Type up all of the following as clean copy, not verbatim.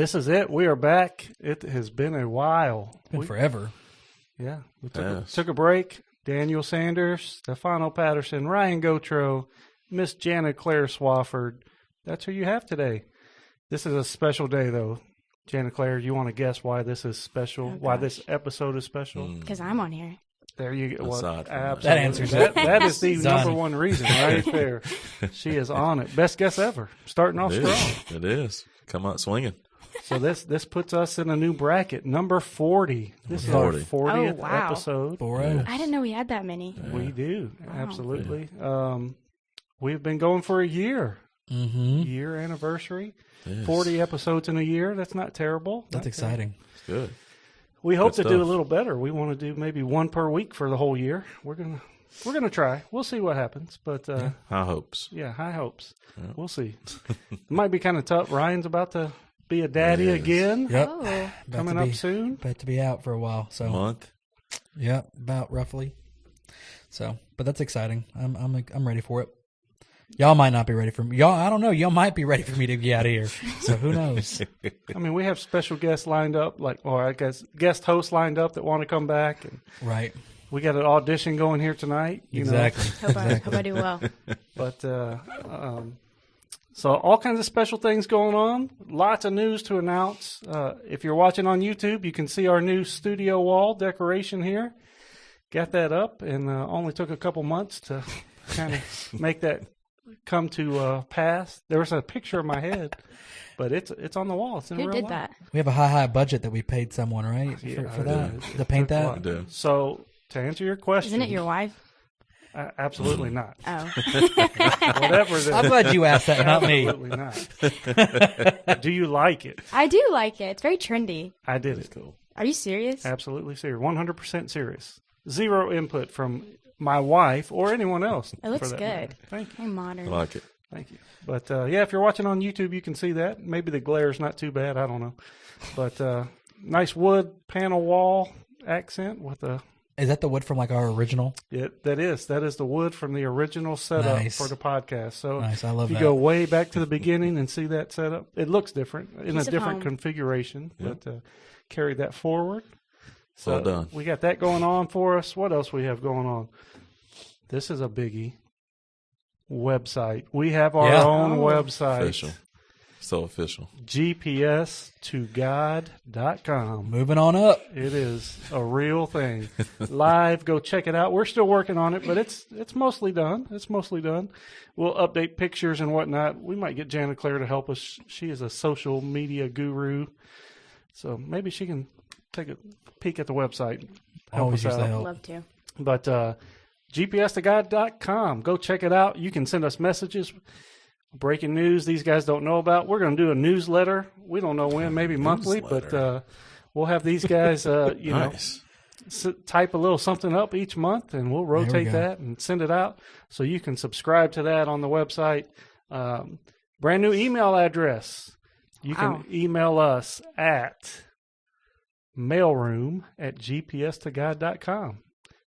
This is it. We are back. It has been a while. Been forever. Yeah. We took a break. Daniel Sanders, Stefano Patterson, Ryan Gautreaux, Miss Jana Claire Swafford. That's who you have today. This is a special day, though. Jana Claire, you want to guess why this is special? Why this episode is special? Because I'm on here. There you go. That answers it. That is the number one reason right there. She is on it. Best guess ever. Starting off strong. It is. Come out swinging. So this puts us in a new bracket, number 40. This is our 40th episode. 40. I didn't know we had that many. Yeah. We do, absolutely. We've been going for a year. Year anniversary. Yes. 40 episodes in a year. That's not terrible. That's exciting. It's good. We hope to do a little better. We want to do maybe one per week for the whole year. We're gonna try. We'll see what happens. But high hopes. Yeah, high hopes. Yeah. We'll see. It might be kind of tough. Ryan's about to be a daddy again. Yep. Oh. Coming up soon. About to be out for a while. So month. Yep, about roughly. So, but that's exciting. I'm ready for it. Y'all might not be ready for me. Y'all, I don't know. Y'all might be ready for me to get out of here. So who knows? I mean, we have special guests lined up, or I guess guest hosts lined up that want to come back. And right. We got an audition going here tonight. Exactly. Hope I do well. But so all kinds of special things going on. Lots of news to announce. If you're watching on YouTube, you can see our new studio wall decoration here. Got that up, and only took a couple months to kind of make that come to pass. There was a picture of my head, but it's on the wall. It's in Who real did life. that? We have a high budget that we paid someone, right? For that? To paint that? So to answer your question. Isn't it your wife? Absolutely not. Oh. Whatever it is. I'm glad you asked that, not me. Absolutely not. Do you like it? I do like it. It's very trendy. I did it. Cool. Are you serious? Absolutely serious. 100% serious. Zero input from my wife or anyone else. It looks good. Matter. Thank you. Very modern. I like it. Thank you. But yeah, if you're watching on YouTube, you can see that. Maybe the glare's not too bad. I don't know. But nice wood panel wall accent with a. Is that the wood from like our original? Yeah, that is the wood from the original setup for the podcast. So nice. I love if you that. go way back to the beginning and see that setup, it looks different in a different configuration, Yep. but carry that forward. So well done. We got that going on for us. What else we have going on? This is a biggie. Website. We have our own website. Official. So official. GPStogod.com. Moving on up. It is a real thing. Live, go check it out. We're still working on it, but it's mostly done. It's mostly done. We'll update pictures and whatnot. We might get Jana Claire to help us. She is a social media guru. So maybe she can take a peek at the website. Help us out. I'd love to. But GPStogod.com. Go check it out. You can send us messages. Breaking news these guys don't know about. We're going to do a newsletter. We don't know when, maybe monthly, but we'll have these guys, Nice. type a little something up each month, and we'll rotate that and send it out. So you can subscribe to that on the website. Brand new email address. You can email us at mailroom@gpstogod.com.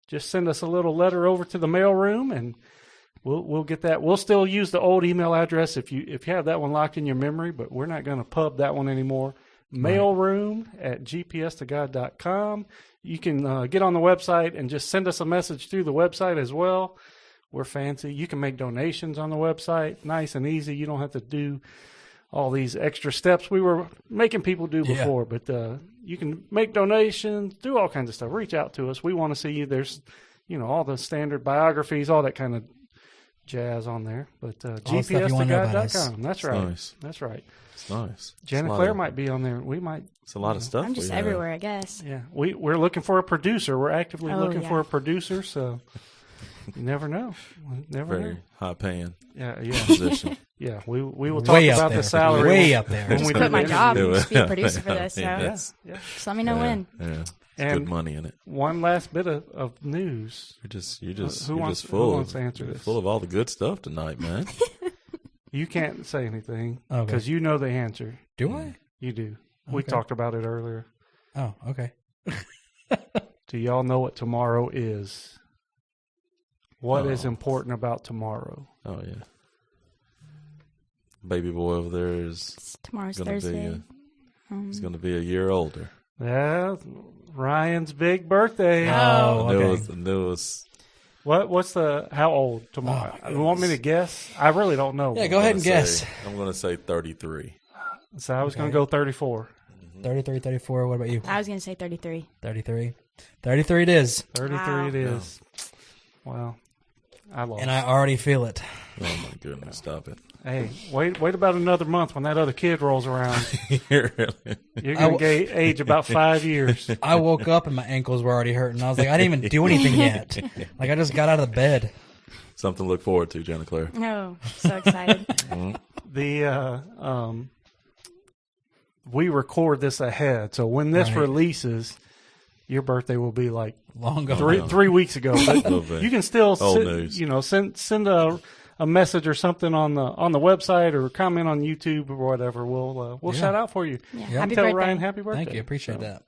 Just send us a little letter over to the mailroom, and we'll get that. We'll still use the old email address if you have that one locked in your memory, but we're not going to pub that one anymore. Mailroom@gpstogod.com. You can get on the website and just send us a message through the website as well. We're fancy. You can make donations on the website. Nice and easy. You don't have to do all these extra steps we were making people do before. But you can make donations, do all kinds of stuff. Reach out to us. We want to see you. There's, all the standard biographies, all that kind of jazz on there. But GPStogod.com. That's right. Nice. That's right. It's nice. Jana Claire might be on there. We might. It's a lot of stuff. I'm just everywhere, I guess. Yeah. We're looking for a producer. We're actively looking for a producer, so you never know. Very high paying position. Yeah, we will talk Way about there. the salary. Way up there. When Just we quit do my the job interview. and just be a producer for this. So Yes. just let me know when. Yeah. It's And good money in it. One last bit of news. You're just Who wants to answer this? Full of all the good stuff tonight, man. You can't say anything Okay. because you know the answer. Do I? You do. We Okay. talked about it earlier. Oh, okay. Do y'all know what tomorrow is? What is important about tomorrow? Oh yeah. Baby boy over there is Tomorrow's gonna Thursday. be He's going to be a year older. Yeah, Ryan's big birthday. Oh, I knew okay. it was What's the how old tomorrow? Oh, you want me to guess? I really don't know. Yeah, go ahead and guess. I'm going to say 33. So I was going to go 34. 33, 34. What about you? I was going to say 33. 33. 33 it is. 33 Wow. it is. Well, I lost. And I already feel it. Oh, my goodness. Stop it. Hey, wait about another month when that other kid rolls around. You're going to age about 5 years. I woke up and my ankles were already hurting. I was like, I didn't even do anything yet. Like, I just got out of the bed. Something to look forward to, Jenna Claire. Oh, so excited. We record this ahead, so when this Right. releases, your birthday will be like Long gone. no. 3 weeks ago. But Little bit. you can still Old news. send a message or something on the website or comment on YouTube or whatever. We'll Yeah. shout out for you. Yeah. Yeah. Happy Tell birthday. Ryan happy birthday. Thank you. Appreciate So, that.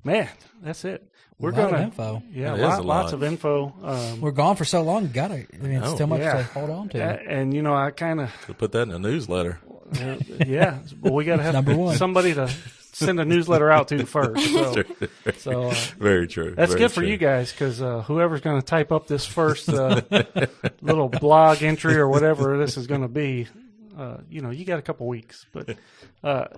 Man, that's it. We're A lot of gonna info. Yeah, That is a lots lot. of info. We're gone for so long. It's so much yeah. to hold on to. And I kind of Could put that in a newsletter. yeah, but we got to have Number one. somebody to send a newsletter out to first. So Very true. that's Very good for true. you guys because whoever's going to type up this first little blog entry or whatever this is going to be, you got a couple weeks. But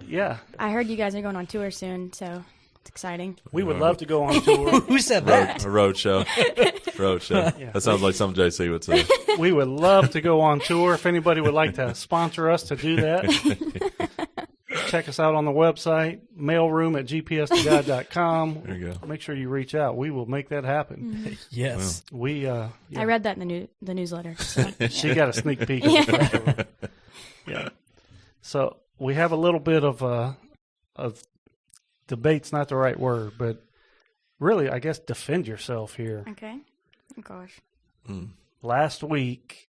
yeah, I heard you guys are going on tour soon, so it's exciting. we would love to go on tour. Who said that? A road show. Yeah. That sounds like something JC would say. We would love to go on tour. If anybody would like to sponsor us to do that, check us out on the website, mailroom@gpsguide.com. There you go. Make sure you reach out. We will make that happen. Yes. We yeah. I read that in the newsletter. So. She got a sneak peek. Yeah. So we have a little bit of debate's not the right word, but really, I guess defend yourself here. Okay. Oh, gosh. Mm. Last week,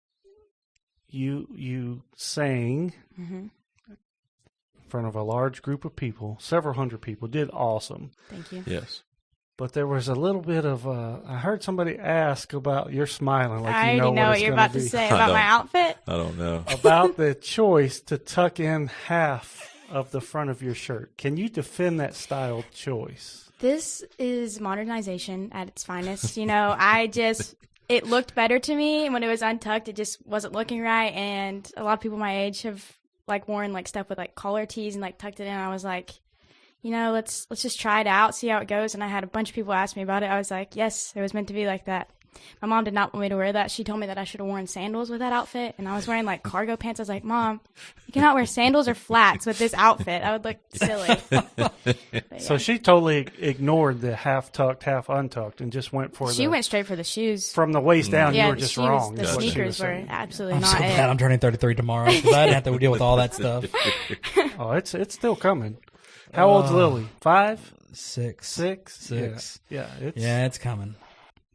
you sang Mm-hmm. in front of a large group of people, several hundred people. Did awesome, Thank you. Yes. but there was a little bit of. I heard somebody ask about. You're smiling like I you know already know what it's you're gonna about to be. say I about my don't. outfit. I don't know. About the choice to tuck in half of the front of your shirt. Can you defend that style choice? This is modernization at its finest. It looked better to me, and when it was untucked, it just wasn't looking right. And a lot of people my age have worn stuff with collar tees and tucked it in. I was like, let's just try it out, see how it goes. And I had a bunch of people ask me about it. I was like, yes, it was meant to be like that. My mom did not want me to wear that. She told me that I should have worn sandals with that outfit, and I was wearing cargo pants. I was like, Mom, you cannot wear sandals or flats with this outfit. I would look silly. But, So yeah. she totally ignored the half tucked, half untucked, and just went for She the went straight for the shoes. from the waist down. Yeah, You were the just shoes, wrong. the is what she sneakers was were saying. absolutely I'm not so glad it. I'm turning 33 tomorrow because I didn't have to deal with all that stuff. Oh, it's still coming. How old's Lily? 5, 6. 6, Six. Yeah, Yeah, it's coming.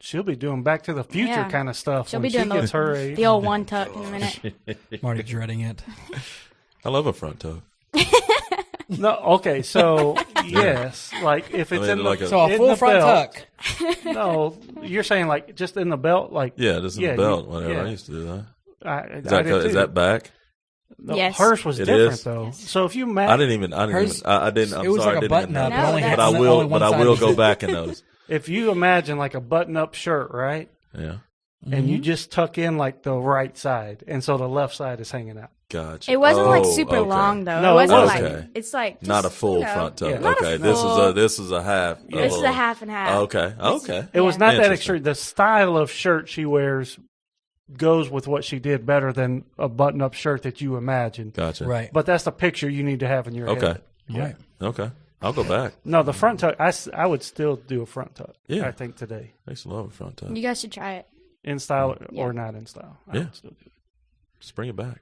She'll be doing Back to the Future Yeah. kind of stuff She'll when be she doing gets her age. the old one tuck in a minute. I'm already dreading it. I love a front tuck. No, okay, so yes, if it's in the like So a in full the front belt, tuck. No, you're saying just in the belt, Yeah, just in Yeah, the belt. you- Whatever. yeah. I used to do that. I Is that, did is too. that back? No, Yes. hers was It different is? though. Yes. So if you I match, didn't even. I'm It was sorry. I like didn't a even button know up. No, It only that's- had But I only will. one But I side will was go it. back in those. if you imagine a button-up shirt, right, Yeah. and you just tuck in the right side, and so the left side is hanging out. Gotcha. It wasn't Oh, super okay. long though. No, it it wasn't wasn't. it's Not a just, full front tuck. Yeah. Not a Okay. full- This is a half. Yeah. This is a half and half. Okay. Okay. It was Yeah. not that Interesting. extreme. The style of shirt she wears goes with what she did better than a button-up shirt that you imagined. Gotcha. Right. But that's the picture you need to have in your Okay. head. Right. Okay. I'll go back. No, the front tuck. I would still do a front tuck. Yeah. I think today, I used to love a front tuck. You guys should try it. in style Yeah. or not in style. I Yeah. would still do it. Just bring it back.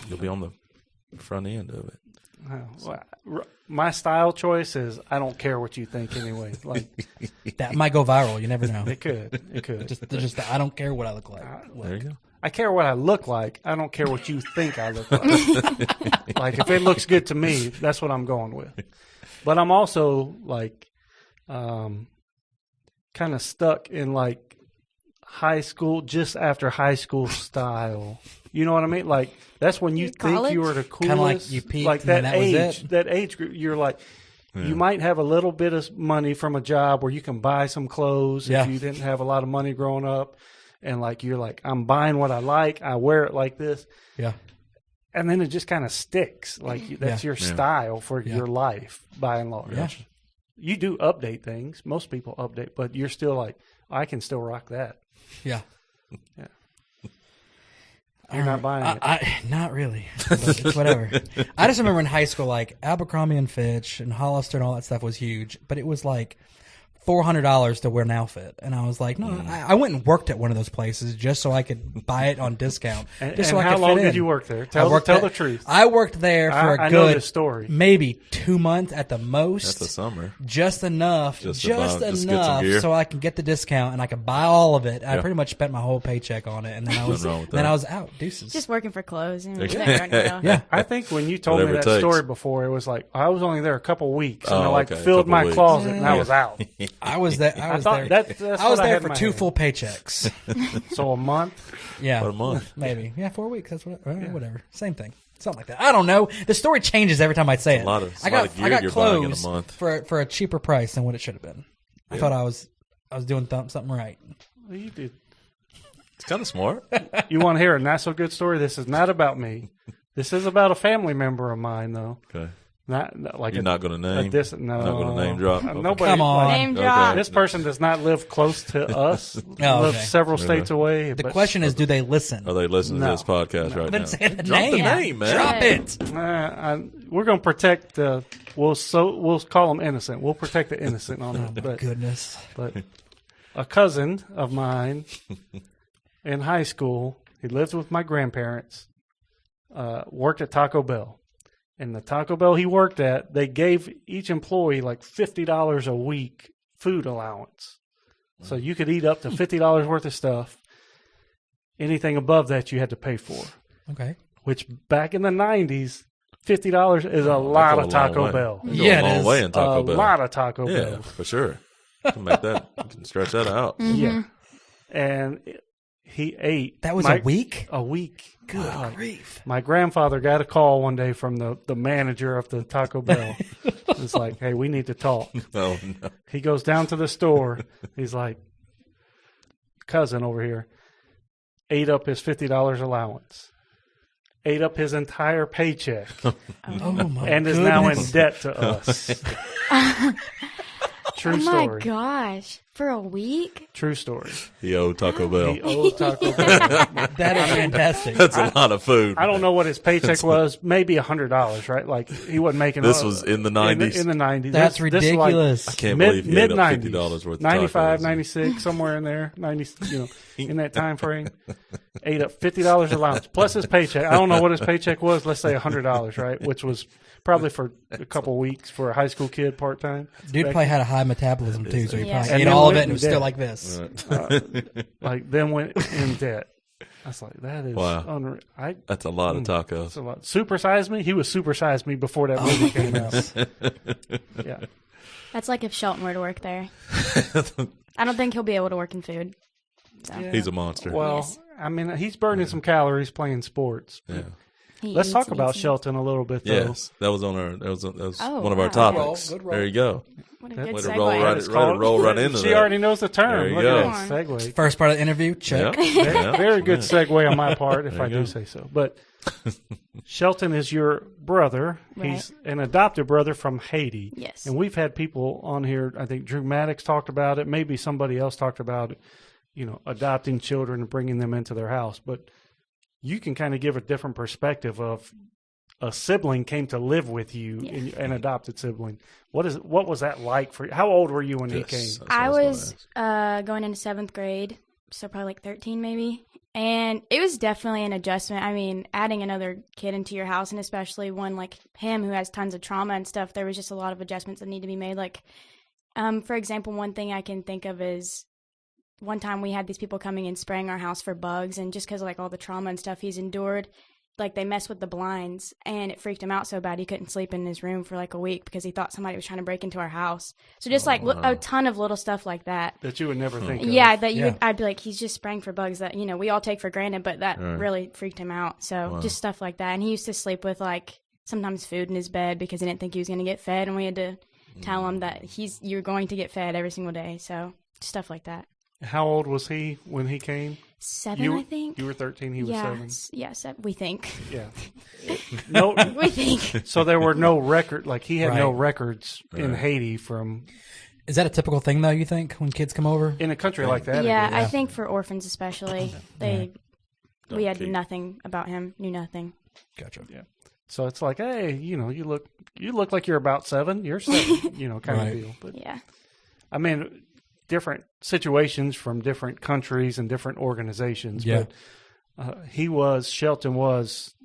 You'll be on the front end of it. My style choice is I don't care what you think anyway. That might go viral. You never know. It could. Just I don't care what I look like. There you go. I care what I look like. I don't care what you think I look like. If it looks good to me, that's what I'm going with. But I'm also kind of stuck in high school, just after high school style. You know what I mean? Like that's when you think College? you were the coolest. Kinda like you peaked like and then that was age, it? that age group. You're like, you might have a little bit of money from a job where you can buy some clothes Yeah. if you didn't have a lot of money growing up, and like you're like, I'm buying what I like. I wear it like this. Yeah. And then it just kind of sticks. Like that's Yeah. your style for your life, by and large. Yeah. You do update things. Most people update, but you're still like, I can still rock that. Yeah. You're not buying it. I not really. But it's whatever. I just remember in high school, like Abercrombie and Fitch and Hollister and all that stuff was huge, but it was like $400 to wear an outfit, and I was like, no, I went and worked at one of those places just so I could buy it on discount. And, just so and I how could long fit did in. you work there? I Tell worked the there- truth. I worked there for I a know good this story. maybe 2 months at the most. That's the summer. Just enough, Just just about- just get some enough, gear. so I can get the discount and I could buy all of it. I Yeah. pretty much spent my whole paycheck on it, and then I was Nothing wrong with then that. I was out. Deuces. Just working for clothes. Yeah. yeah, I think when you told me Whatever that it takes. story before, it was like I was only there a couple weeks, and Oh, I like okay, filled couple my weeks. closet, and I Yeah. was out. I was there. I was thought there. that's I was what there had for in my 2 head. full paychecks. So a month. Yeah, About a month. maybe. Yeah, 4 weeks. That's what. Whatever. Same thing. Something like that. I don't know. The story changes every time I say it. a lot of- I a got lot of gear I got you're buying in a clothes month. for a cheaper price than what it should have been. I thought I was doing something right. Well, you did. It's kind of smart. You want to hear a not so good story? This is not about me. This is about a family member of mine, though. Okay. Not like You're not going to name. no, Not going to name drop. Okay. Nobody. Come on. like, Name Okay. drop. this person does not live close to us. Oh, Lives okay. several states away. The but, question is, do they listen? Are they listening No. to this podcast right Then now? say the Drop name. the name, man. Drop it. we're going to protect. We'll call them innocent. We'll protect the innocent on it. But Goodness. But a cousin of mine in high school, he lived with my grandparents, worked at Taco Bell. And the Taco Bell he worked at, they gave each employee like $50 a week food allowance. So you could eat up to $50 worth of stuff. Anything above that you had to pay for. Okay. Which back in the 90s, $50 is a lot go a of long Taco way. Bell. You go Yeah, a it long is. way in Taco A Bell. lot of Taco Yeah, Bell. for sure. You can make that. You can stretch that out. Yeah. And he ate. That was my- a week? A week. Good God. grief. My grandfather got a call one day from the manager of the Taco Bell. It's like, hey, we need to talk. Oh no. He goes down to the store. He's like, cousin over here ate up his $50 allowance, ate up his entire paycheck, Oh my and is now in goodness. debt to us. True Oh my story. gosh. For a week? True story. He owed Taco Bell. He owes Taco Bell. That is fantastic. That's a lot of food. I don't know what his paycheck was. Maybe $100, right? Like he wasn't making. This was in the 90s? In the 90s. That's This is like ridiculous. I can't believe he ate up $50 worth of 95, tacos. 96, somewhere in there, 90, in that time frame. Ate up $50 allowance plus his paycheck. I don't know what his paycheck was. Let's say $100, right? Which was probably for a couple weeks for a high school kid part time. Dude probably had a high metabolism too, so he Yeah. probably And ate then all of went it and it was in still debt. like this. Like then went in debt. I was like, that is Wow. unreal. That's a lot of tacos. That's a lot. Supersize Me. He was Supersize Me before that movie came out. Yeah. That's like if Shelton were to work there. I don't think he'll be able to work in food. So. He's a monster. Well, Yes. I mean, he's burning some calories playing sports. yeah. He Let's eats talk and about eats and Shelton a little bit, though. Yes, that was on our. That was Oh, one of our wow. topics. Good roll. There you go. eats. What a good Way to segue. roll right- It's right to called- roll right into She that. already knows the term. There you Look go. at that segue. First part of the interview, check. Yeah. Very, Yeah. very good Yeah. segue on my part, if There I you do go. say so. But Shelton is your brother. Right. He's an adopted brother from Haiti. Yes. And we've had people on here, I think Drew Maddox talked about it. Maybe somebody else talked about it, adopting children and bringing them into their house. But you can kind of give a different perspective of a sibling came to live with you, Yeah. an adopted sibling. What was that like for you? How old were you when he Yes, came? that's what I gonna was ask. going into 7th grade, so probably like 13 maybe. And it was definitely an adjustment. I mean, adding another kid into your house, and especially one like him who has tons of trauma and stuff, there was just a lot of adjustments that need to be made. Like, for example, one thing I can think of is one time we had these people coming and spraying our house for bugs, and just because of like all the trauma and stuff he's endured, like they messed with the blinds, and it freaked him out so bad he couldn't sleep in his room for like a week because he thought somebody was trying to break into our house. So just like a ton of little stuff like that. That you would never think of. Yeah, that Yeah. I'd be like, he's just spraying for bugs that, you know, we all take for granted, but that really freaked him out. So just stuff like that. And he used to sleep with like sometimes food in his bed because he didn't think he was going to get fed, and we had to tell him that you're going to get fed every single day. So stuff like that. How old was he when he came? 7, I think. You were 13, he was yeah, 7. yes, we think. Yeah. No, We think. so there were no record, like he had no Right. records in Haiti from, Is that a typical thing though? You think when kids come over? in a country like that. it Yeah, is. I think for orphans especially, we had keep- nothing about him, knew nothing. Gotcha. So it's like, hey, you know, you look like you're about 7. You're 7, you know, kind Right. of deal. But Yeah. I mean, different situations from different countries and different organizations. Yeah. But Shelton was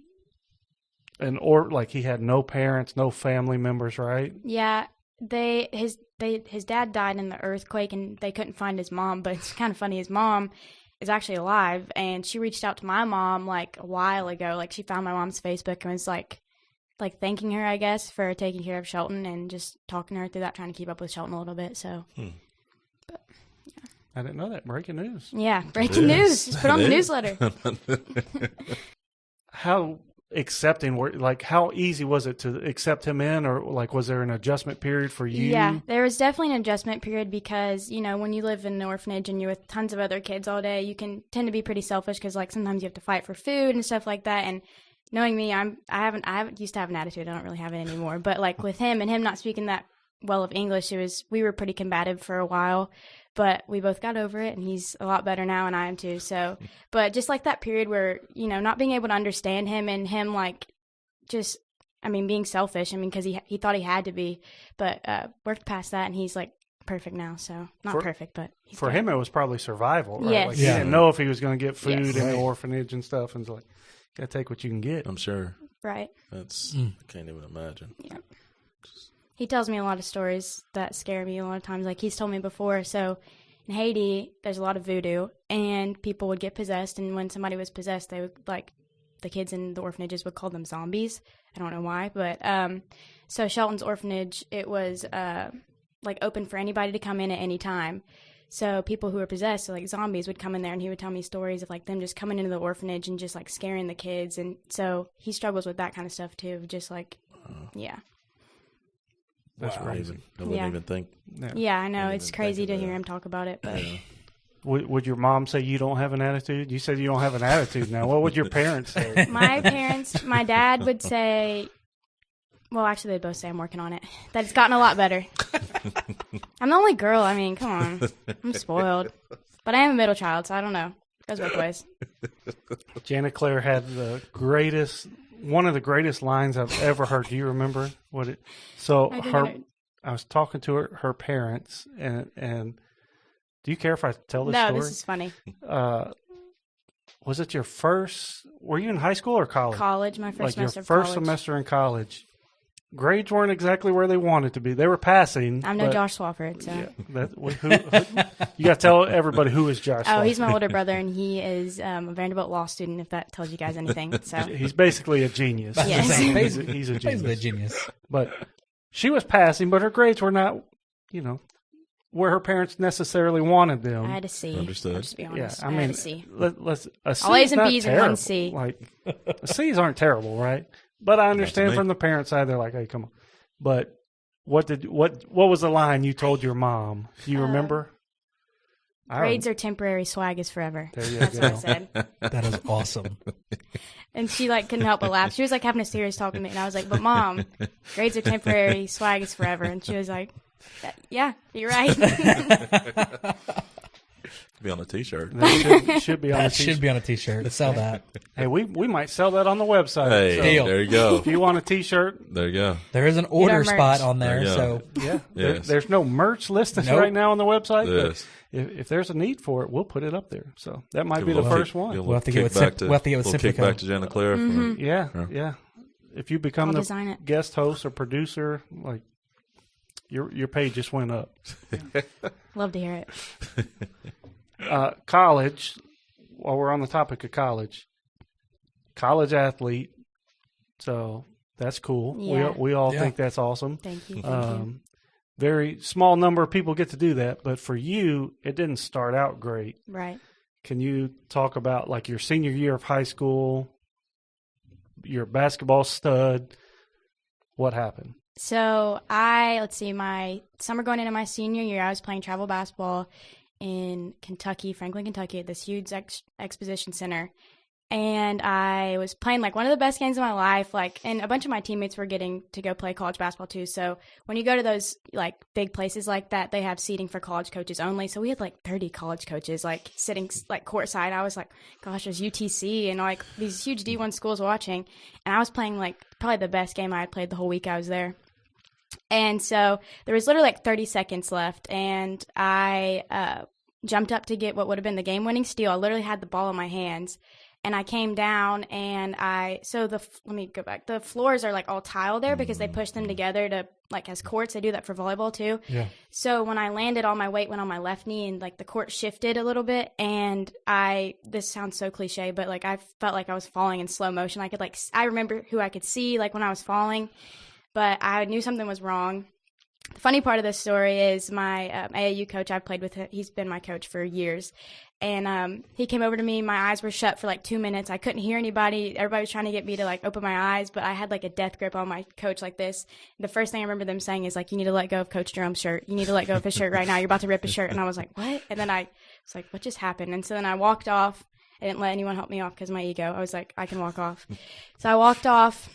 like he had no parents, no family members, right? Yeah, his dad died in the earthquake, and they couldn't find his mom. But it's kind of funny. His mom is actually alive, and she reached out to my mom like a while ago. Like she found my mom's Facebook and was like thanking her, I guess, for taking care of Shelton and just talking to her through that, trying to keep up with Shelton a little bit. So I didn't know that. Breaking news. yeah, breaking news. Just put on the newsletter. How accepting how easy was it to accept him in, or like was there an adjustment period for you? Yeah, there was definitely an adjustment period because, you know, when you live in an orphanage and you're with tons of other kids all day, you can tend to be pretty selfish because like sometimes you have to fight for food and stuff like that. And knowing me, I haven't used to have an attitude. I don't really have it anymore. But like with him and him not speaking that well of English, we were pretty combative for a while. But we both got over it, and he's a lot better now, and I am too. So, but just like that period where, you know, not being able to understand him and him like just, I mean, being selfish. I mean, because he thought he had to be, but worked past that, and he's like perfect now. So not perfect, but he's For good. him, it was probably survival, right? Yes. Like he Yeah. didn't know if he was going to get food Yes. in the orphanage and stuff, and it's like, gotta take what you can get. I'm sure. Right. That's I can't even imagine. He tells me a lot of stories that scare me a lot of times. Like he's told me before. So in Haiti, there's a lot of voodoo, and people would get possessed. And when somebody was possessed, they would like the kids in the orphanages would call them zombies. I don't know why, but so Shelton's orphanage, it was like open for anybody to come in at any time. So people who were possessed, so like zombies, would come in there, and he would tell me stories of like them just coming into the orphanage and just like scaring the kids. And so he struggles with that kind of stuff too. Just like, yeah. That's I crazy. wouldn't Yeah. even think. Yeah, I know. Didn't It's even crazy think to of hear that. him talk about it, but Would your mom say you don't have an attitude? You said you don't have an attitude now. What would your parents say? my parents, my dad would say, well, actually, they'd both say I'm working on it. That it's gotten a lot better. I'm the only girl. I mean, come on. I'm spoiled. But I am a middle child, so I don't know. Goes both ways. Janet Claire had one of the greatest lines I've ever heard. Do you remember what it? So I didn't. I was talking to her parents, and do you care if I tell this No, story? this is funny. Was it your first? Were you in high school or college? College, my first Like your semester of first college. semester in college. Grades weren't exactly where they wanted to be. They were passing. I'm no but- Josh Swafford, so. Yeah, you got to tell everybody who is Josh. Oh, he's Swafford. my older brother, and he is a Vanderbilt law student, if that tells you guys anything. So, He's basically a genius. Yes. he's a Basically a genius. genius. But she was passing, but her grades were not, where her parents necessarily wanted them. I had a C. Understood. I'll just be Yeah, honest. I I mean, had a C. let's a C All A's is and not B's and terrible. one C. Like C's aren't terrible, right? But I understand me. from the parent side, they're like, "Hey, come on." But what was the line you told your mom? Do you remember? Grades are temporary, swag is forever. There you That's go. what I said. That is awesome. And she like couldn't help but laugh. She was like having a serious talk with me, and I was like, "But mom, grades are temporary, swag is forever." And she was like, "Yeah, you're right." Be on a T-shirt. That should be on That the should t-shirt. be on a T-shirt. Sell that. Hey, we might sell that on the website. Hey, So Deal. there you go. if you want a T-shirt, There you go. There is an order merch. spot on there, There you so go. yeah, Yes. there's no merch listed Nope. right now on the website. Yes. But if there's a need for it, we'll put it up there. So that might be Give the a little first kick- one. give a We'll have to little get with kickback we'll have to get with little Simplico. kickback to Janet Claire. For, Yeah, yeah. If you become I'll the design it. guest host or producer, like your page just went up. Love to hear it. College. While we're on the topic of college college athlete. So that's cool. Yeah. We all Yeah. think that's awesome. Thank you. Thank you. Very small number of people get to do that, but for you, it didn't start out great. Right. Can you talk about like your senior year of high school, your basketball stud? What happened? So let's see, my summer going into my senior year, I was playing travel basketball in Kentucky, Franklin, Kentucky, at this huge exposition center. And I was playing like one of the best games of my life, and a bunch of my teammates were getting to go play college basketball too. So when you go to those like big places like that, they have seating for college coaches only. So we had like 30 college coaches like sitting like courtside. I was like, gosh, there's UTC and like these huge D1 schools watching. And I was playing like probably the best game I had played the whole week I was there. And so there was literally like 30 seconds left, and I jumped up to get what would have been the game-winning steal. I literally had the ball in my hands. And I came down and let me go back. The floors are like all tile there because they push them together to like as courts. They do that for volleyball too. Yeah. So when I landed, all my weight went on my left knee and like the court shifted a little bit. And this sounds so cliche, but like I felt like I was falling in slow motion. I remember who I could see like when I was falling, but I knew something was wrong. The funny part of this story is my AAU coach, I've played with him. He's been my coach for years. And he came over to me. My eyes were shut for like 2 minutes. I couldn't hear anybody. Everybody was trying to get me to like open my eyes, but I had like a death grip on my coach like this. The first thing I remember them saying is like, you need to let go of Coach Jerome's shirt. You need to let go of his shirt right now. You're about to rip his shirt. And I was like, what? And then I was like, what just happened? And so then I walked off. I didn't let anyone help me off because of my ego. I was like, I can walk off. So I walked off.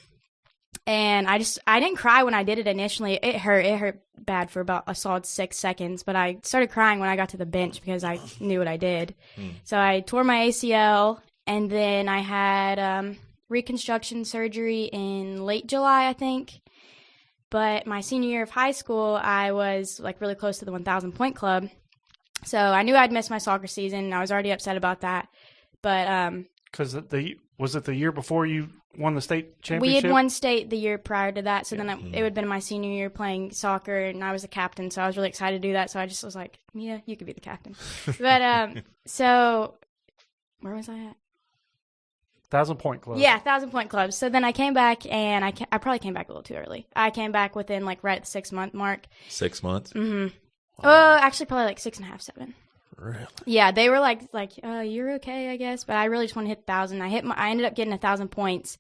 And I didn't cry when I did it initially. It hurt bad for about a solid 6 seconds, but I started crying when I got to the bench because I knew what I did. So I tore my ACL, and then I had reconstruction surgery in late July, I think. But my senior year of high school, I was like really close to the 1,000 point club. So I knew I'd missed my soccer season, and I was already upset about that. But because was it the year before you won the state championship? we had won state the year prior to that, so then it would have been my senior year playing soccer, and I was a captain, so I was really excited to do that. So I just was like, Mia, you could be the captain. But so where was I at? 1,000 point club. Yeah, 1,000 point club. So then I came back, and I probably came back a little too early. I came back within like right at the 6-month mark. 6 months? Mm-hmm. Wow. Actually, probably like 6.5, 7. Really? Yeah, they were like, you're okay, I guess. But I really just want to hit 1,000. I ended up getting 1,000 points.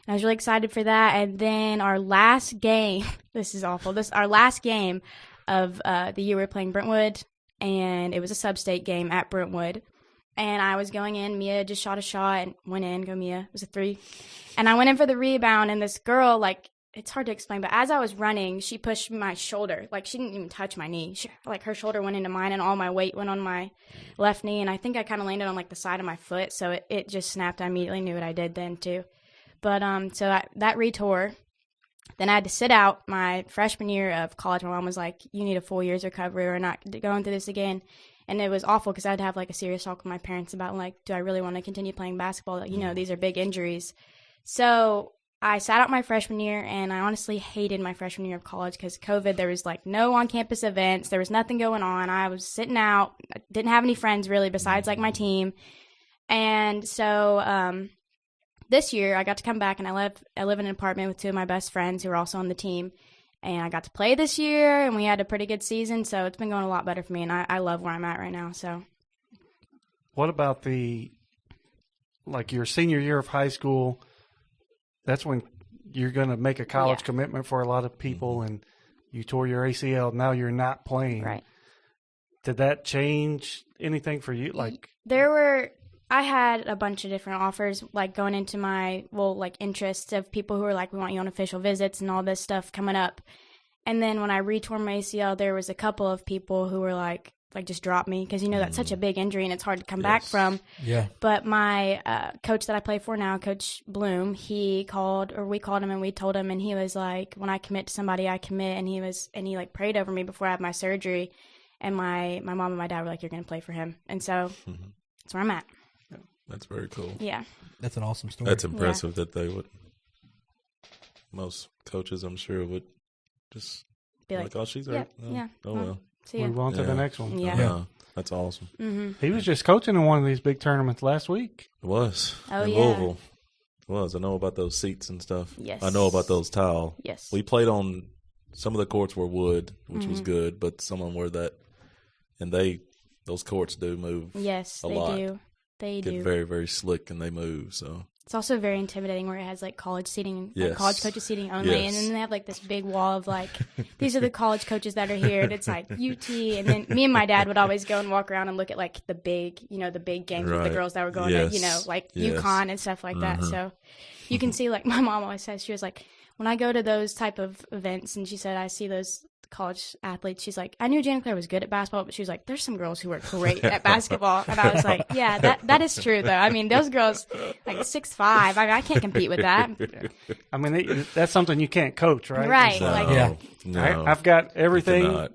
And I was really excited for that. And then our last game, this is awful. Our last game of the year we were playing Brentwood, and it was a sub-state game at Brentwood. And I was going in. Mia just shot a shot and went in. Go Mia. It was a 3. And I went in for the rebound, and this girl, like, it's hard to explain, but as I was running, she pushed my shoulder. Like, she didn't even touch my knee. Her shoulder went into mine, and all my weight went on my left knee. And I think I kind of landed on, like, the side of my foot, so it just snapped. I immediately knew what I did then, too. But so that retore. Then I had to sit out my freshman year of college. My mom was like, you need a full year's recovery. We're not going through this again. And it was awful because I had to have, like, a serious talk with my parents about, like, do I really want to continue playing basketball? Like, these are big injuries. So I sat out my freshman year, and I honestly hated my freshman year of college because COVID, there was, like, no on-campus events. There was nothing going on. I was sitting out. I didn't have any friends, really, besides, like, my team. And so this year, I got to come back, and I live in an apartment with 2 of my best friends who are also on the team. And I got to play this year, and we had a pretty good season, so it's been going a lot better for me, and I love where I'm at right now. So, what about your senior year of high school? That's when you're going to make a college commitment for a lot of people, and you tore your ACL. Now you're not playing. Right. Did that change anything for you? I had a bunch of different offers, like going into my, interests of people who were like, we want you on official visits and all this stuff coming up. And then when I retore my ACL, there was a couple of people who were like just drop me because, that's such a big injury and it's hard to come back from. Yeah. But my coach that I play for now, Coach Bloom, we called him and we told him, and he was like, when I commit to somebody, I commit. And he like prayed over me before I had my surgery. And my mom and my dad were like, you're going to play for him. And so that's where I'm at. That's very cool. Yeah. That's an awesome story. That's impressive that they would. Most coaches, I'm sure, would just be like, oh, she's hurt. Yeah. Oh, well. See ya. Move on to the next one. Yeah. That's awesome. Mm-hmm. He was just coaching in one of these big tournaments last week. It was. Oh, in yeah. Louisville. was. I know about those seats and stuff. Yes. I know about those tile. Yes. We played on some of the courts were wood, which Mm-hmm. was good, but some of them were that, and those courts do move. Yes, a they lot. do. They Get do. very, very slick and they move. So It's also very intimidating where it has like college seating, like Yes. college coaches seating only, and Yes. then they have like this big wall of like, these are the college coaches that are here, and it's like UT, and then me and my dad would always go and walk around and look at like the big, the big games with the Right. girls that were going Yes. to, like Yes. UConn and stuff like that. So you can see like my mom always says, she was like, when I go to those type of events, and she said I see those college athletes, she's like, I knew Jana Claire was good at basketball, but she was like, there's some girls who are great at basketball. And I was like, yeah, that is true though. I mean, those girls like 6'5", I can't compete with that. I mean, that's something you can't coach, right? Right. no, Like- Yeah. no, I've got you everything cannot.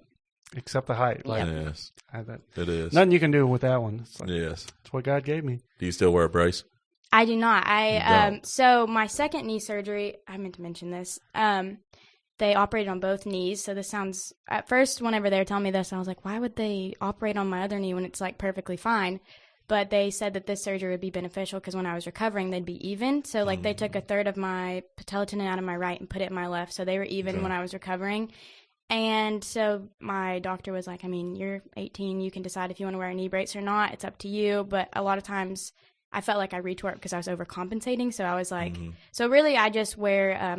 except the height. Like, Yes, that, it is. nothing you can do with that one. It's like, Yes. it's what God gave me. Do you still wear a brace? I do not. You don't. So my second knee surgery, I meant to mention this. They operated on both knees. So this sounds, at first, whenever they were telling me this, I was like, why would they operate on my other knee when it's like perfectly fine? But they said that this surgery would be beneficial because when I was recovering, they'd be even. So like they took a third of my patella tendon out of my right and put it in my left. So they were even when I was recovering. And so my doctor was like, I mean, you're 18. You can decide if you want to wear a knee brace or not. It's up to you. But a lot of times I felt like I retort because I was overcompensating. So I was like, so really I just wear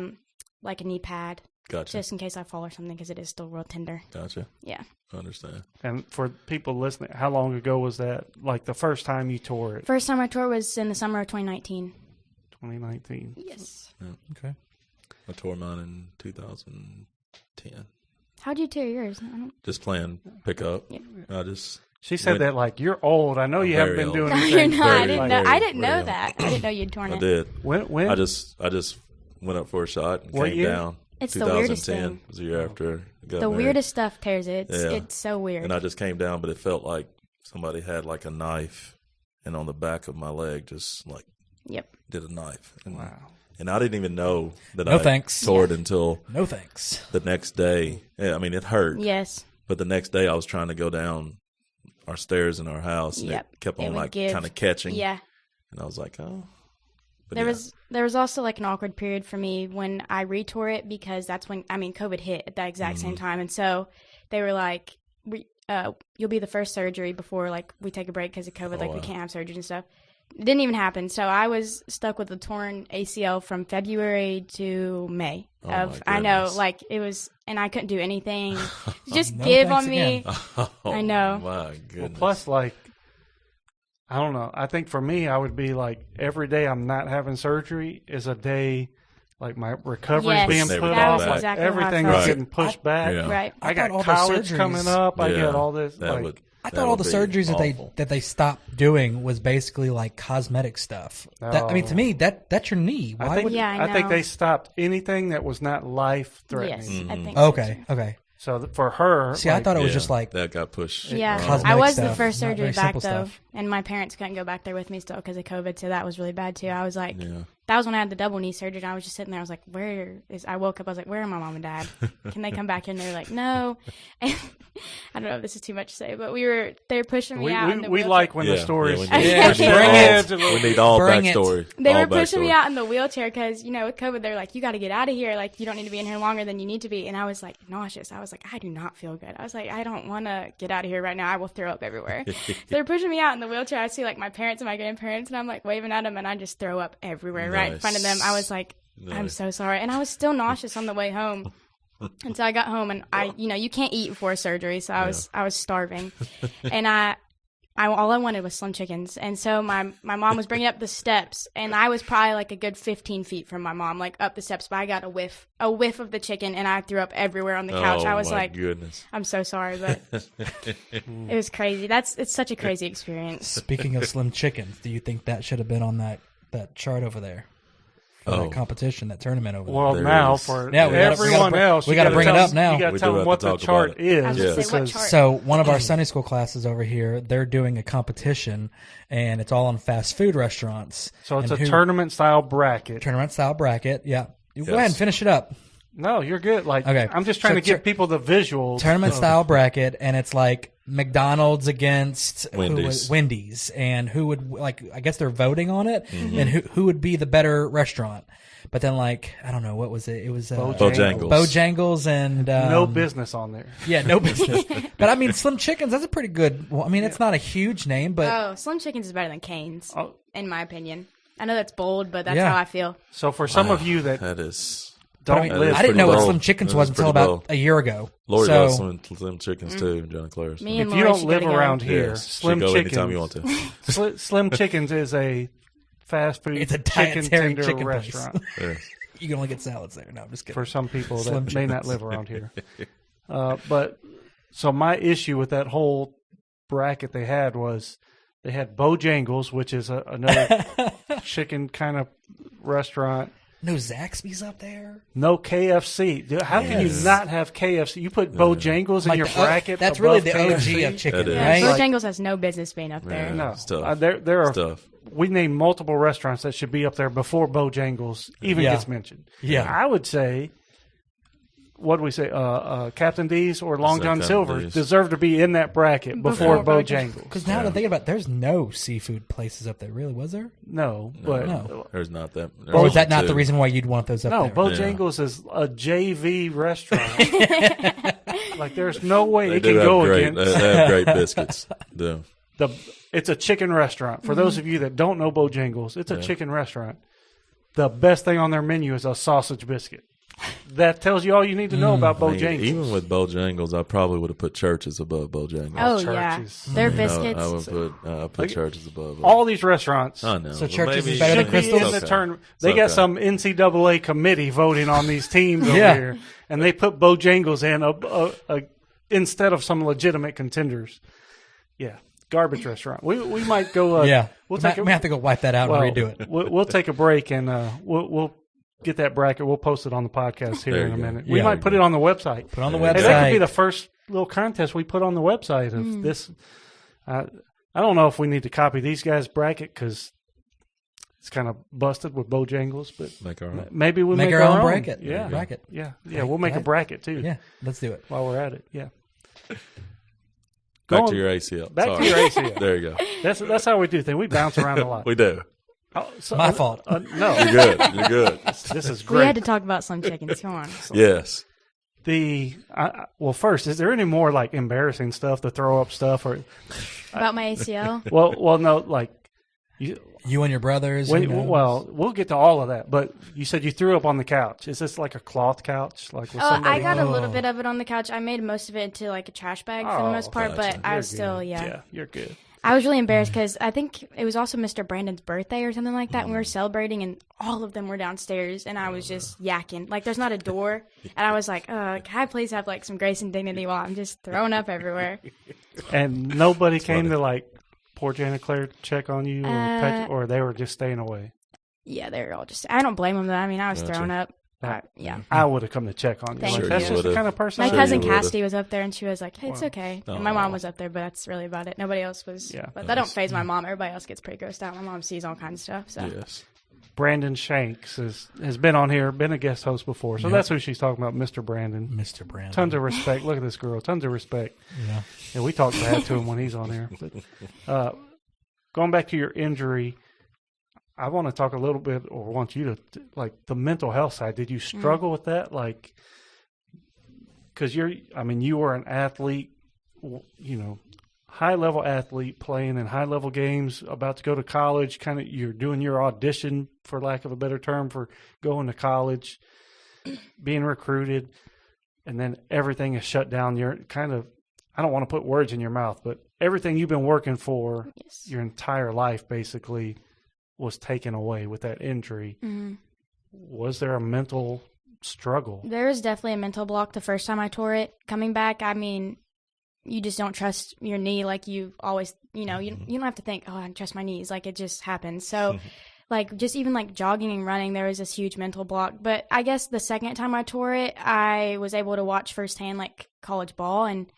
like a knee pad Gotcha. just in case I fall or something because it is still real tender. Gotcha. Yeah. I understand. And for people listening, how long ago was that? Like the first time you tore it? First time I tore was in the summer of 2019. 2019. Yes. Okay. I tore mine in 2010. How'd you tear yours? I don't... Just playing pickup. Yeah. I just She said Went- that like, you're old. I know you haven't Very been old. doing No, anything. you're not. I very, didn't know. very, I didn't know very that. I didn't know you'd torn I it. did. When? I just went up for a shot and What came year? down. It's the weirdest 2010 thing. was the year after I got The married. weirdest stuff tears it. Yeah. It's so weird. And I just came down, but it felt like somebody had like a knife, and on the back of my leg, just like Yep. did a knife. And, Wow. and I didn't even know that No I thanks. tore it until No thanks. the next day. Yeah, I mean, it hurt. Yes. But the next day, I was trying to go down our stairs in our house, and Yep. it kept It on would like give. kind of catching. Yeah. And I was like, oh. But There yeah. was also like an awkward period for me when I retore it because that's when COVID hit at that exact Mm-hmm. same time, and so they were like, "You'll be the first surgery before like we take a break because of COVID. Like we wow. can't have surgeries and stuff." It didn't even happen, so I was stuck with a torn ACL from February to May. Oh, my I know, goodness. like it was, and I couldn't do anything. Just No give thanks on me. again. Oh, I know. My goodness. Well, plus, like, I don't know. I think for me, I would be like, every day I'm not having surgery is a day, like my recovery Yes, being Never put that off. was Like exactly how I everything felt. is getting pushed back. Yeah. Right. I got thought all the college surgeries- coming up. I Yeah, got all this. that Like, would. I that thought all would the be surgeries awful. that they stopped doing was basically like cosmetic stuff. I mean, to me, that's your knee. Why I think, would? Yeah, I I think know. they stopped anything that was not life threatening. Yes, Mm-hmm. I think. so, Okay, too. okay. So for her, See, I like, thought it was Yeah, just like that got pushed. Yeah, Cosmetic I was the stuff, first not surgery very back simple though, stuff. and my parents couldn't go back there with me still because of COVID, so that was really bad too. I was like, Yeah. that was when I had the double knee surgery. And I was just sitting there. I was like, I woke up. I was like, where are my mom and dad? Can they come back here? And they were like, no. And I don't know if this is too much to say, but they were pushing me out. in the we wheelchair. like when the Yeah, stories. yeah, we need- Yeah, we need bring all- it. We need all Bring it. backstory. They all were pushing me backstory. out in the wheelchair because, with COVID, they're like, you got to get out of here. Like, you don't need to be in here longer than you need to be. And I was like nauseous. I was like, I do not feel good. I was like, I don't want to get out of here right now. I will throw up everywhere. So they're pushing me out in the wheelchair. I see like my parents and my grandparents, and I'm like waving at them, and I just throw up everywhere right in front of them. I was like, I'm Nice. so sorry. And I was still nauseous on the way home. Until I got home, and you can't eat before surgery, so I was starving, and I all I wanted was Slim Chickens, and so my mom was bringing up the steps, and I was probably like a good 15 feet from my mom, like up the steps, but I got a whiff of the chicken, and I threw up everywhere on the couch. Oh, I was my like, goodness. I'm so sorry, but it was crazy. It's such a crazy experience. Speaking of Slim Chickens, do you think that should have been on that chart over there? For Oh. that competition, that tournament over there. Well, There now is. for Yeah, we gotta- everyone else, we you gotta gotta bring it tell up now. You got to We tell do them have what to the talk chart about it. is. I was gonna say, what because- chart? So one of our Sunday school classes over here, they're doing a competition, and it's all on fast food restaurants. So it's And a who- tournament style bracket. tournament style bracket. Yeah, you go Yes. ahead and finish it up. No, you're good. Like, Okay. I'm just trying So to give people the visuals. Tournament of- style bracket, and it's like McDonald's against Wendy's. and who would I guess they're voting on it, and who would be the better restaurant. But then I don't know, what was it? It was Bojangles. Bojangles and no business on there. Yeah, no business. But I mean, Slim Chickens, that's a pretty good. Well, I mean, it's not a huge name, but Oh, Slim Chickens is better than Cane's, in my opinion. I know that's bold, but that's Yeah. how I feel. So for some of you that That is. but don't I mean, live, I didn't know what bold. Slim Chickens That was was until pretty about bold. a year ago. Lori so loves Slim Chickens too, John Claire's. Me and if you Lori don't should live go together. around here, Yes, Slim you go Chickens. anytime you want to. Slim Chickens is a fast food It's a chicken dietary tender chicken place. restaurant Yes. you can only get salads there. No, I'm just kidding. for some people that Slim may not Chickens. live around here. But so my issue with that whole bracket they had was they had Bojangles, which is another chicken kind of restaurant. No Zaxby's up there. No KFC. Dude, how can you Yes. not have KFC? You put Bojangles in your the- bracket. that's really above the KFC? OG of chicken, That is. Yeah, right? Like- Bojangles has no business being up there. Yeah. No, Stuff. there are. Stuff. We named multiple restaurants that should be up there before Bojangles even Yeah. gets mentioned. Yeah. I would say, what do we say? Captain D's or Long Say John Captain Silver D's. deserve to be in that bracket before Before Bojangles. Because now that I'm thinking about it, there's no seafood places up there, really, was there? No, but No. There's not that. Or was that not two. the reason why you'd want those up no, there? Bojangles is a JV restaurant. Like there's no way They it do can have go great. against They have great biscuits. Do. It's a chicken restaurant. For those of you that don't know Bojangles, it's a chicken restaurant. The best thing on their menu is a sausage biscuit. That tells you all you need to know about I mean, Bojangles. even with Bojangles, I probably would have put Churches above Bojangles. Oh, Churches. yeah. Their I biscuits. would put Churches above. them. all these restaurants I know. So but Churches maybe- is better than should be Crystals? in the Okay. tournament. It's They got okay. some NCAA committee voting on these teams over Yeah. here, and they put Bojangles in instead of some legitimate contenders. Yeah, garbage restaurant. We might go. Yeah. we'll we take. may have to go wipe that out well, and redo it. We'll take a break and we'll get that bracket. We'll post it on the podcast here There in a you go. minute. We Yeah. might put it on the website. Put on the Hey, Hey, that could be website. the first little contest we put on the website of this. I don't know if we need to copy these guys' bracket because it's kind of busted with Bojangles, but Make our own. maybe we Make make our own own bracket. Yeah, Bracket. yeah. We'll make a bracket too. Yeah, let's do it. While we're at it, yeah. Back Go to on. your ACL. Back to Sorry. your ACL. There you go. That's how we do things. We bounce around a lot. We do. Oh, so- My fault. No, You're good. You're good. this is We had great. to talk about Slim Chickens. Come on. Yes. Well, first, is there any more like embarrassing stuff, the throw up stuff, or About my ACL? well, no, like You and your brothers. who knows? well, we'll get to all of that. But you said you threw up on the couch. Is this like a cloth couch? Like with Oh, somebody? I got a little bit of it on the couch. I made most of it into like a trash bag for the most part, gotcha. but I You're was still, good. yeah. You're good. I was really embarrassed because I think it was also Mr. Brandon's birthday or something like that. And we were celebrating, and all of them were downstairs, and I was just yakking. Like, there's not a door, and I was like, can I please have like some grace and dignity while I'm just throwing up everywhere? And nobody came to like poor Janet Claire check on you, or they were just staying away. Yeah, they were all just. I don't blame them though. I mean, I was Gotcha. throwing up. Yeah. I would have come to check on you. Thank Like, you. that's Sure just the you kind of person. My I Sure cousin you would've. Cassidy was up there, and she was like, "Hey, it's okay." And my mom was up there, but that's really about it. Nobody else was. Yeah. But that don't phase my mom. Everybody else gets pretty grossed out. My mom sees all kinds of stuff. So Yes. Brandon Shanks has been on here, been a guest host before, so that's who she's talking about, Mr. Brandon. Mr. Brandon. Tons of respect. Look at this girl. Tons of respect. Yeah. And we talk bad to him when he's on here. But, going back to your injury, I want to talk a little bit, or want you to, like, the mental health side. Did you struggle with that? Like, because you were an athlete, high-level athlete playing in high-level games, about to go to college, kind of you're doing your audition, for lack of a better term, for going to college, being recruited, and then everything is shut down. You're kind of, I don't want to put words in your mouth, but everything you've been working for yes. your entire life basically was taken away with that injury. Mhm. Was there a mental struggle? There was definitely a mental block the first time I tore it. Coming back, I mean, you just don't trust your knee like you always, you don't have to think, oh, I don't trust my knees. Like, it just happens. So, like, just even like jogging and running, there was this huge mental block. But I guess the second time I tore it, I was able to watch firsthand like college ball, and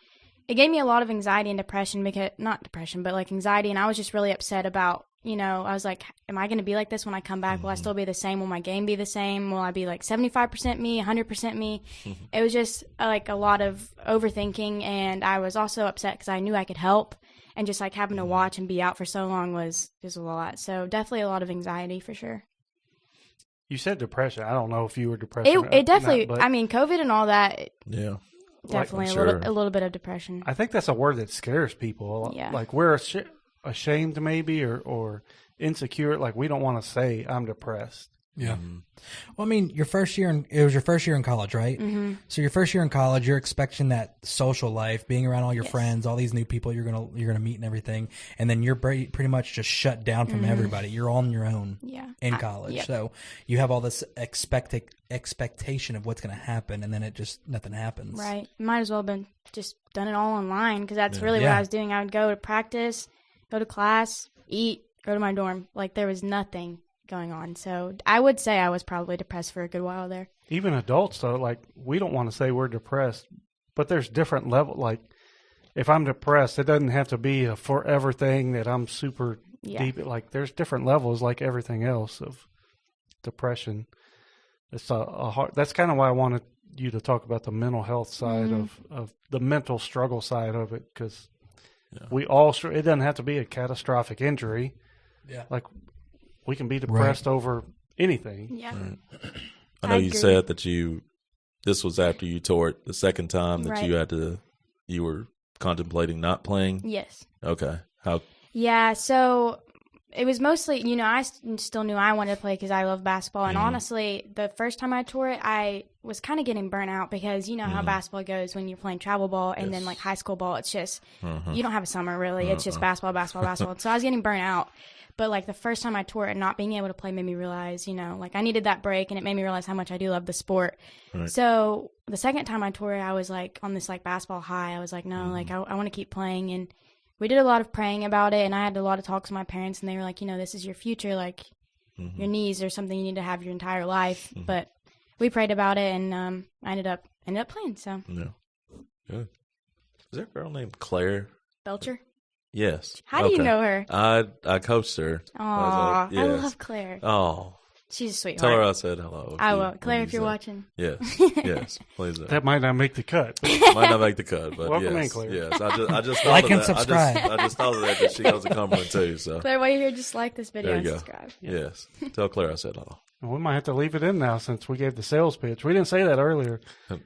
it gave me a lot of anxiety and depression, because not depression, but like anxiety. And I was just really upset about, I was like, am I going to be like this when I come back? Will I still be the same? Will my game be the same? Will I be like 75% me, 100% me? It was just like a lot of overthinking, and I was also upset because I knew I could help, and just like having to watch and be out for so long was a lot. So definitely a lot of anxiety for sure. You said depression. I don't know if you were depressed. It definitely, but I mean, COVID and all that, Yeah. definitely sure. a little bit of depression. I think that's a word that scares people. Yeah. Like we're ashamed maybe or insecure. Like we don't want to say I'm depressed. Yeah. Well, I mean, it was your first year in college, right? Mm-hmm. So your first year in college, you're expecting that social life, being around all your friends, all these new people you're gonna meet and everything, and then you're pretty much just shut down from everybody. You're on your own in college, so you have all this expectation of what's going to happen, and then nothing happens. Right. Might as well have been just done it all online, because that's really what I was doing. I would go to practice, go to class, eat, go to my dorm. Like there was nothing going on. So I would say I was probably depressed for a good while there. Even adults, though, like we don't want to say we're depressed, but there's different level. Like if I'm depressed, it doesn't have to be a forever thing that I'm super deep. Like there's different levels, like everything else of depression. It's a hard. That's kind of why I wanted you to talk about the mental health side of the mental struggle side of it, because we all. It doesn't have to be a catastrophic injury. Yeah, like. We can be depressed over anything. Yeah. Right. I know you said that this was after you tore it the second time that you were contemplating not playing? Yes. Okay. How? Yeah, so it was mostly, I still knew I wanted to play because I love basketball. And honestly, the first time I tore it, I was kind of getting burnt out because you know how basketball goes when you're playing travel ball and then like high school ball. It's just, you don't have a summer really. It's just basketball. So I was getting burnt out. But, like, the first time I tore it and not being able to play made me realize, like, I needed that break, and it made me realize how much I do love the sport. Right. So the second time I tore it, I was, like, on this, like, basketball high. I was like, no, like, I want to keep playing. And we did a lot of praying about it, and I had a lot of talks with my parents, and they were like, this is your future. Like, your knees are something you need to have your entire life. But we prayed about it, and I ended up playing, so. Yeah. Good. Is there a girl named Claire? Belcher? Yes. How do you know her? I coached her. Aw, I love Claire. Oh. She's a sweetheart. Tell her I said hello. I will. Claire, if you're watching. Yes. Yes. Please. That might not make the cut. Might not make the cut, but welcome yes. in, Claire. Yes. I just thought like of and that. subscribe. I just thought of that she goes to Cumberland too. So Claire, while you're here, just like this video and there you subscribe. go. Yes. Tell Claire I said hello. We might have to leave it in now since we gave the sales pitch. We didn't say that earlier.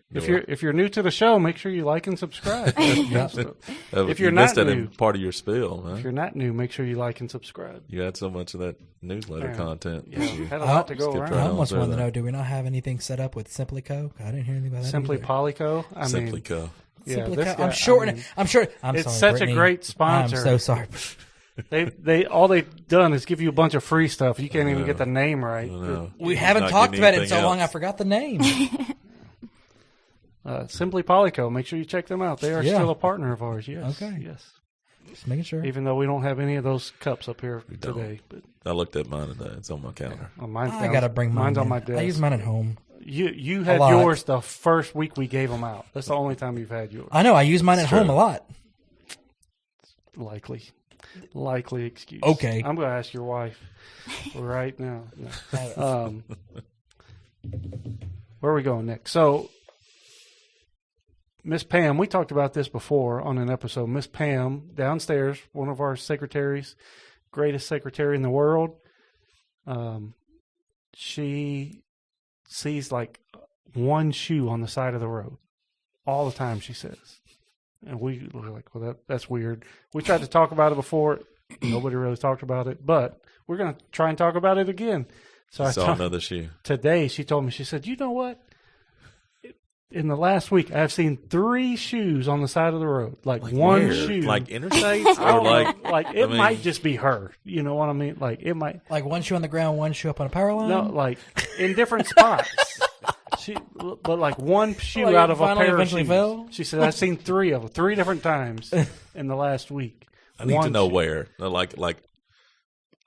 If you're new to the show, make sure you like and subscribe. If you're not new, part of your spiel, man. If you're not new, make sure you like and subscribe. You had so much of that newsletter content. Yeah, had a lot to go around. I almost want to know: do we not have anything set up with Simply Co? I didn't hear anything about that. Simply Polyco. Simply Co. Simply Co. I'm shortening. I'm sure. It's sorry, such Brittany. a great sponsor. I'm so sorry. All they've done is give you a bunch of free stuff. You can't even get the name right. We haven't talked about it in so long. I forgot the name. Simply Polyco. Make sure you check them out. They are still a partner of ours. Yes. Okay. Yes. Just making sure. Even though we don't have any of those cups up here today, but I looked at mine today. It's on my counter. I gotta bring mine. Mine's on my desk. I use mine at home. You had yours the first week we gave them out. That's the only time you've had yours. I know. I use mine at home a lot. Likely excuse. Okay. I'm going to ask your wife right now. No. Where are we going next? So, Miss Pam, we talked about this before on an episode. Miss Pam, downstairs, one of our secretaries, greatest secretary in the world, she sees like one shoe on the side of the road all the time, she says. And we were like, well, that's weird. We tried to talk about it before. Nobody really talked about it. But we're going to try and talk about it again. So I saw another shoe. Today, she told me, she said, you know what? In the last week, I've seen 3 shoes on the side of the road. Like one where? shoe. Like interstates? Or like it might just be her. You know what I mean? Like it might. Like one shoe on the ground, one shoe up on a power line? No, like in different spots. But like one shoe Like out of a finally pair of eventually shoes. fell? She said, I've seen 3 of them, 3 different times in the last week. I need to know where. Like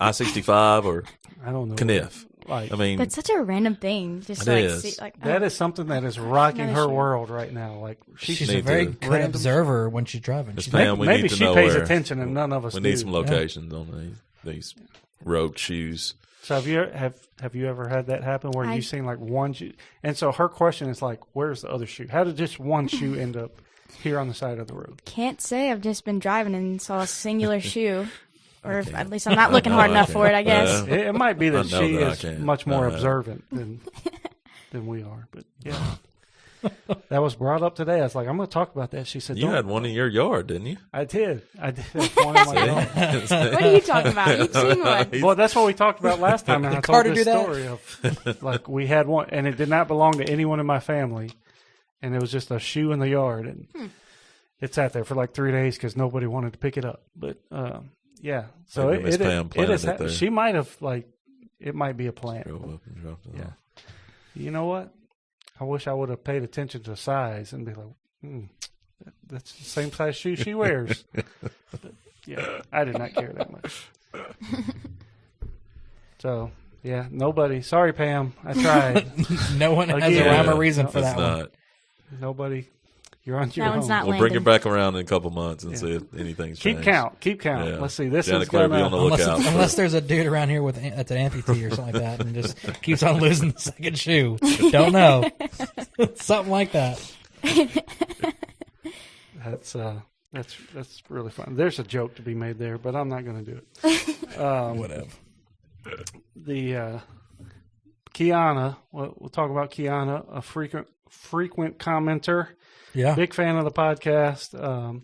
I-65 or I don't know. Kniff. Like, I mean, that's such a random thing. Just it like, is. That is something that is rocking her shoe. world right now. Like she's a very good observer when she's driving. Pam, we maybe need to she know pays where. attention and none of us We do. need some locations on these. these road shoes. So have you ever had that happen where you've seen like one shoe? And so her question is like, where's the other shoe? How did just one shoe end up here on the side of the road? Can't say. I've just been driving and saw a singular shoe. Or at least I'm not looking hard enough for it, I guess. It might be that she is much more No. observant than we are. But yeah, that was brought up today. I was like, I'm going to talk about that. She said, You had one in your yard, didn't you? I did. That's one of my dogs. What are you talking about? You've seen one. Well, that's what we talked about last time. And I told Carter this do that? story of like we had one, and it did not belong to anyone in my family, and it was just a shoe in the yard, and it sat there for like 3 days because nobody wanted to pick it up. But yeah, so Maybe Miss Pam planted it there. She might have it might be a plant. Drove up and dropped it Yeah. off. You know what? I wish I would have paid attention to size and be like, that's the same size shoe she wears. But, yeah, I did not care that much. So, yeah, nobody. Sorry, Pam. I tried. No one has Again. a rhyme or reason for It's that one. not. Nobody. You're on your That own. one's not We'll bring landing. it back around in a couple months and see if anything's changed. Keep count. Yeah. Let's see. This Janet is Claire, going be on the to. lookout. Unless there's a dude around here that's an amputee or something like that and just keeps on losing the second shoe. Don't know. Something like that. That's really fun. There's a joke to be made there, but I'm not going to do it. Whatever. The Kiana, we'll talk about Kiana, a frequent commenter, Yeah. big fan of the podcast.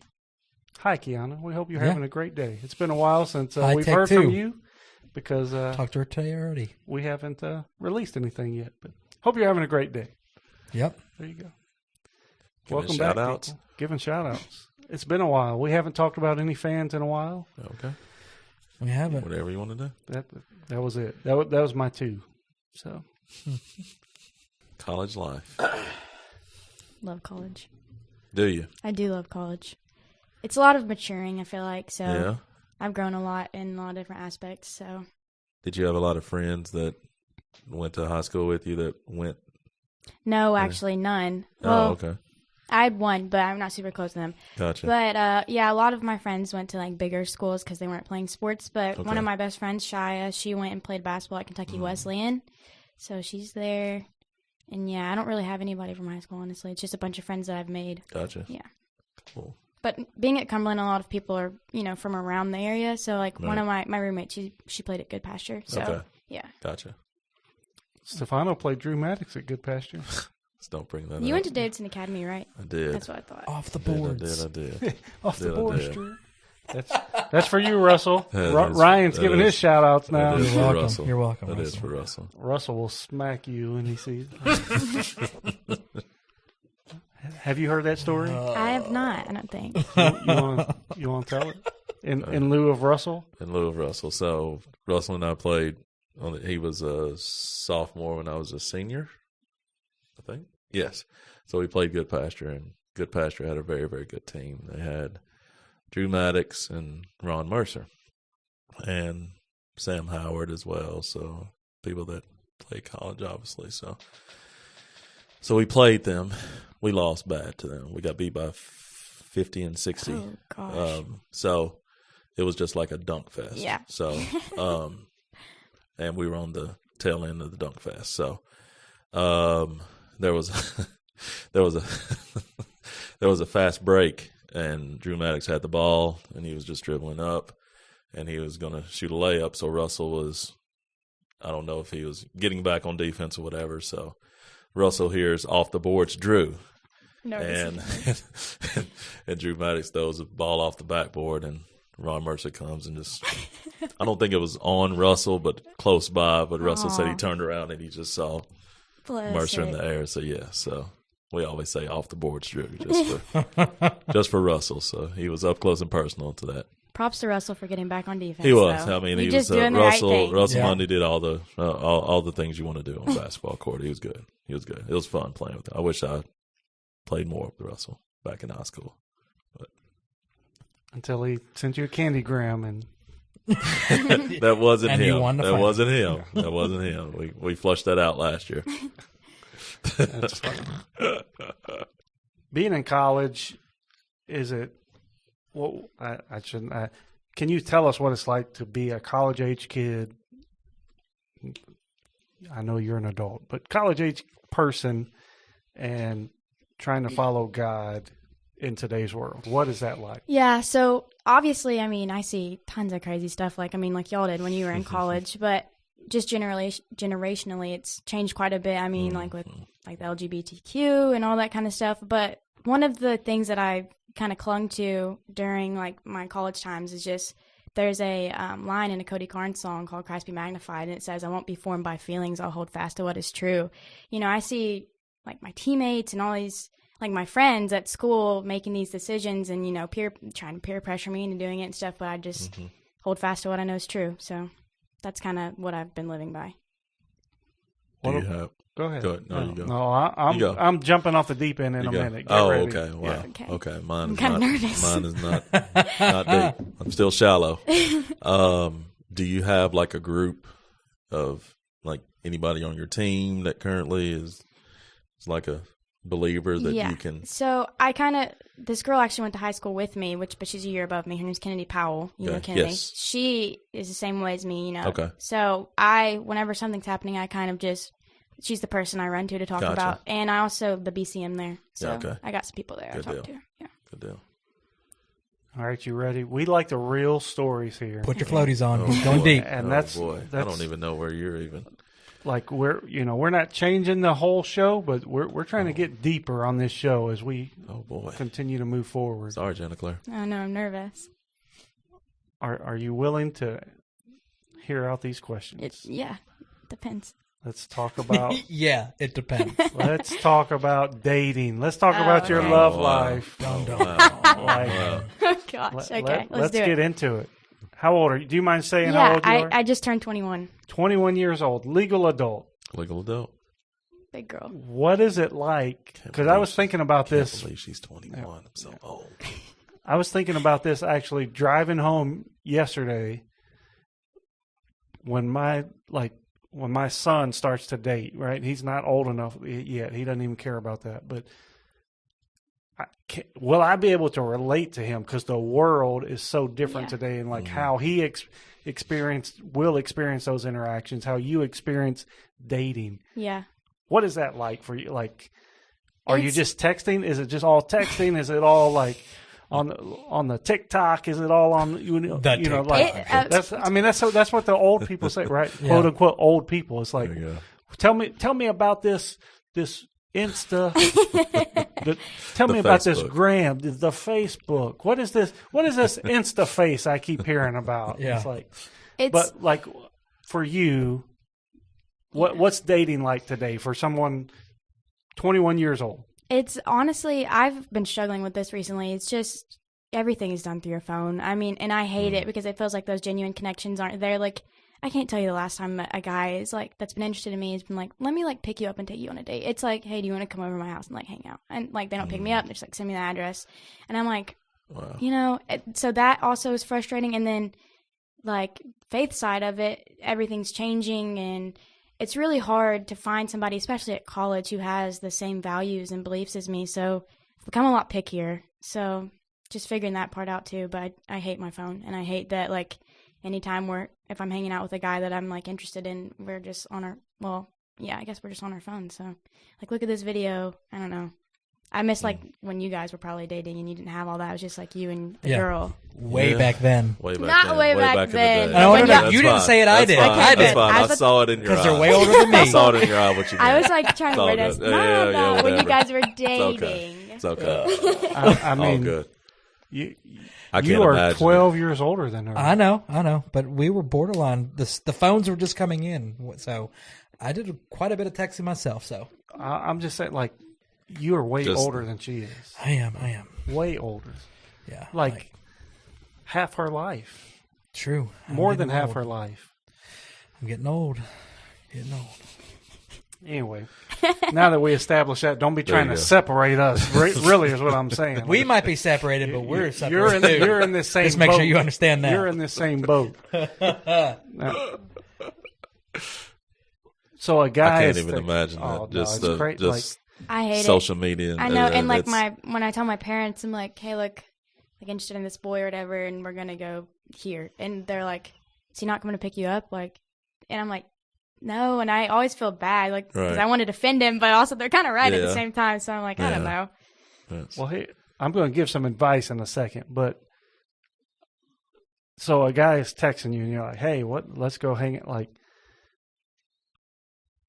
Hi, Kiana. We hope you're having a great day. It's been a while since High we've tech heard too. from you because Talked to her today already. we haven't released anything yet. But hope you're having a great day. Yep. There you go. Giving Welcome back, shout-outs? people. Giving shout-outs. It's been a while. We haven't talked about any fans in a while. Okay. We haven't. Whatever you want to do. That was it. That was my two. So College life. Love college. Do you? I do love college. It's a lot of maturing, I feel like. So Yeah. I've grown a lot in a lot of different aspects. So Did you have a lot of friends that went to high school with you that went? no, actually none. Oh, Well, okay. I had one, but I'm not super close to them. Gotcha. But yeah, a lot of my friends went to like bigger schools because they weren't playing sports. But one Okay. of my best friends, Shia, she went and played basketball at Kentucky Wesleyan, so she's there. And yeah, I don't really have anybody from high school, honestly. It's just a bunch of friends that I've made. Gotcha. Yeah. Cool. But being at Cumberland, a lot of people are from around the area. So like one of my roommates, she played at Good Pasture. So Okay. yeah, Gotcha. Stefano played Drew Maddox at Good Pasture. Just don't bring that up. you went to Davidson Academy, right? I did. That's what I thought. Off the I boards. did. Off the Did I board, did. Drew. That's for you, Russell. That is- Ryan's that giving is- his shout outs now. That is You're for welcome. Russell. You're welcome, That is Russell. for Russell. Russell will smack you when he sees it. Have you heard that story? I have not. I don't think. You want to tell it? In lieu of Russell? In lieu of Russell. So Russell and I played. He was a sophomore when I was a senior, I think. Yes. So we played Good Pasture, and Good Pasture had a very, very good team. They had Drew Maddox and Ron Mercer and Sam Howard as well. So people that play college, obviously. So we played them. We lost bad to them. We got beat by 50 and 60. Oh gosh. So it was just like a dunk fest. Yeah. So, and we were on the tail end of the dunk fest. So, there was a fast break, and Drew Maddox had the ball, and he was just dribbling up, and he was going to shoot a layup. So Russell was, I don't know if he was getting back on defense or whatever. So Russell hears off the boards, Drew. No, And and Drew Maddox throws the ball off the backboard, and Ron Mercer comes and just I don't think it was on Russell, but close by. But Russell said he turned around and he just saw Mercer in the air. So yeah, so we always say off the boards, Drew, just for Russell. So he was up close and personal to that. Props to Russell for getting back on defense. He was. though. I mean, He's he just was doing the right Russell. thing. Russell Yeah. Mundy did all the things you want to do on the basketball court. He was good. He was good. It was fun playing with him. I wish I played more with Russell back in high school. Until he sent you a candygram and That wasn't And him. you won the That fight. wasn't him. That wasn't him. We flushed that out last year. that's funny. Being in college, is it? Well, I shouldn't. can you tell us what it's like to be a college age kid? I know you're an adult, but college age person and trying to follow God in today's world. What is that like? Yeah, so obviously, I mean, I see tons of crazy stuff, like y'all did when you were in college, but just generationally, it's changed quite a bit. I mean, like with like the LGBTQ and all that kind of stuff. But one of the things that I kind of clung to during like my college times is just there's a line in a Cody Carnes song called "Christ Be Magnified," and it says, "I won't be formed by feelings. I'll hold fast to what is true." You know, I see like my teammates and all these like my friends at school making these decisions and, you know, trying to peer pressure me into doing it and stuff, but I just hold fast to what I know is true. So that's kind of what I've been living by. Do you have? Go ahead. No, you go. No, I'm jumping off the deep end in a minute. Get ready. Okay. Wow. Yeah. Okay. Okay. Mine is kinda not. nervous. Mine is not deep. I'm still shallow. Do you have like a group of like anybody on your team that currently is like a believer that you can? So this girl actually went to high school with me, but she's a year above me. Her name's Kennedy Powell. You know Kennedy. Yes. She is the same way as me, you know. Okay. So whenever something's happening, I kind of she's the person I run to talk Gotcha. about. And I also the BCM there. So Yeah, okay. I got some people there Good I talk deal. to. Yeah. Good deal. All right, you ready? We like the real stories here. Put your floaties on. Oh, He's going boy. deep. And Oh, that's boy. I don't even know where you're even. like we're not changing the whole show, but we're trying to get deeper on this show as we Oh boy. continue to move forward. Sorry, Jenna Claire. I know, I'm nervous. Are you willing to hear out these questions? Depends. Let's talk about Yeah, it depends. let's talk about dating. Let's talk about your okay. love Oh, wow. life. Oh, Dum, wow. Like, Wow. Oh, gosh. Okay, let's do get it. into it. How old are you? Do you mind saying how Yeah, old you are? I just turned 21. 21 years old, legal adult. Legal adult. Big girl. What is it like? Can't Because I believe was thinking about Can't this. believe she's 21. I'm so old. I was thinking about this actually driving home yesterday when my son starts to date, right? He's not old enough yet. He doesn't even care about that. But will I be able to relate to him? Because the world is so different today, and like how he will experience those interactions, how you experience dating. Yeah. What is that like for you? Like, are you It's- just texting? Is it just all texting? Is it all like on the TikTok? Is it all on TikTok. like that's what the old people say, right? Yeah. Quote unquote old people. It's like, There you tell me about this Insta. Tell The me about this Facebook. Gram, the Facebook. What is this Insta face I keep hearing about? Yeah. It's like, It's but like for you, what's dating like today for someone 21 years old? It's honestly, I've been struggling with this recently. It's just everything is done through your phone. I mean, and I hate it because it feels like those genuine connections aren't there. Like, I can't tell you the last time a guy is like that's been interested in me has been like, let me like pick you up and take you on a date. It's like, hey, do you want to come over to my house and like hang out? And like they don't pick me up. They just like send me the address, and I'm like, Wow. you know. So that also is frustrating. And then like faith side of it, everything's changing and. It's really hard to find somebody, especially at college, who has the same values and beliefs as me. So I've become a lot pickier. So just figuring that part out too. But I hate my phone, and I hate that like anytime if I'm hanging out with a guy that I'm like interested in, we're just on I guess we're just on our phone. So like, look at this video. I don't know. I miss like when you guys were probably dating and you didn't have all that. It was just like you and the Yeah. girl. Way Yeah. back then. Way back Not then. way back in the then. day. I wonder When you didn't say it, I That's did. fine. Okay, I That's did. fine. I I was- saw it in your eye. Because they're way older than I me. saw it in your eye. What you mean? I was like trying It's to all word good. us. Yeah, No, yeah, when you whatever. guys were It's okay. dating. It's okay. I All mean, good. you I can't you are imagine 12 years older than her. I know. But we were borderline. The phones were just coming in. So I did quite a bit of texting myself. So I'm just saying, like, you are way Just- older than she is. I am. Way older. Yeah. Like half her life. true. I'm More getting than half old. her life. I'm getting old. Getting old. Anyway, now that we established that, don't be trying you to go. separate us. Really is what I'm saying. We might be separated, but we're you're separated in, too. you're in this same Just make boat. sure you understand that. You're in the same boat. Now, so a guy I can't is even imagine that. no, Just it's the like, I hate social media. it. I know, and like it's- when I tell my parents, I'm like, hey, look, like interested in this boy or whatever, and we're gonna go here. And they're like, is he not coming to pick you up? Like, and I'm like, no. And I always feel bad, like, because Right. I want to defend him, but also they're kind of right at Yeah. the same time. So I'm like, I don't Yeah. know. That's- Well, hey, I'm going to give some advice in a second, but so a guy is texting you and you're like, hey, let's go hang it. Like,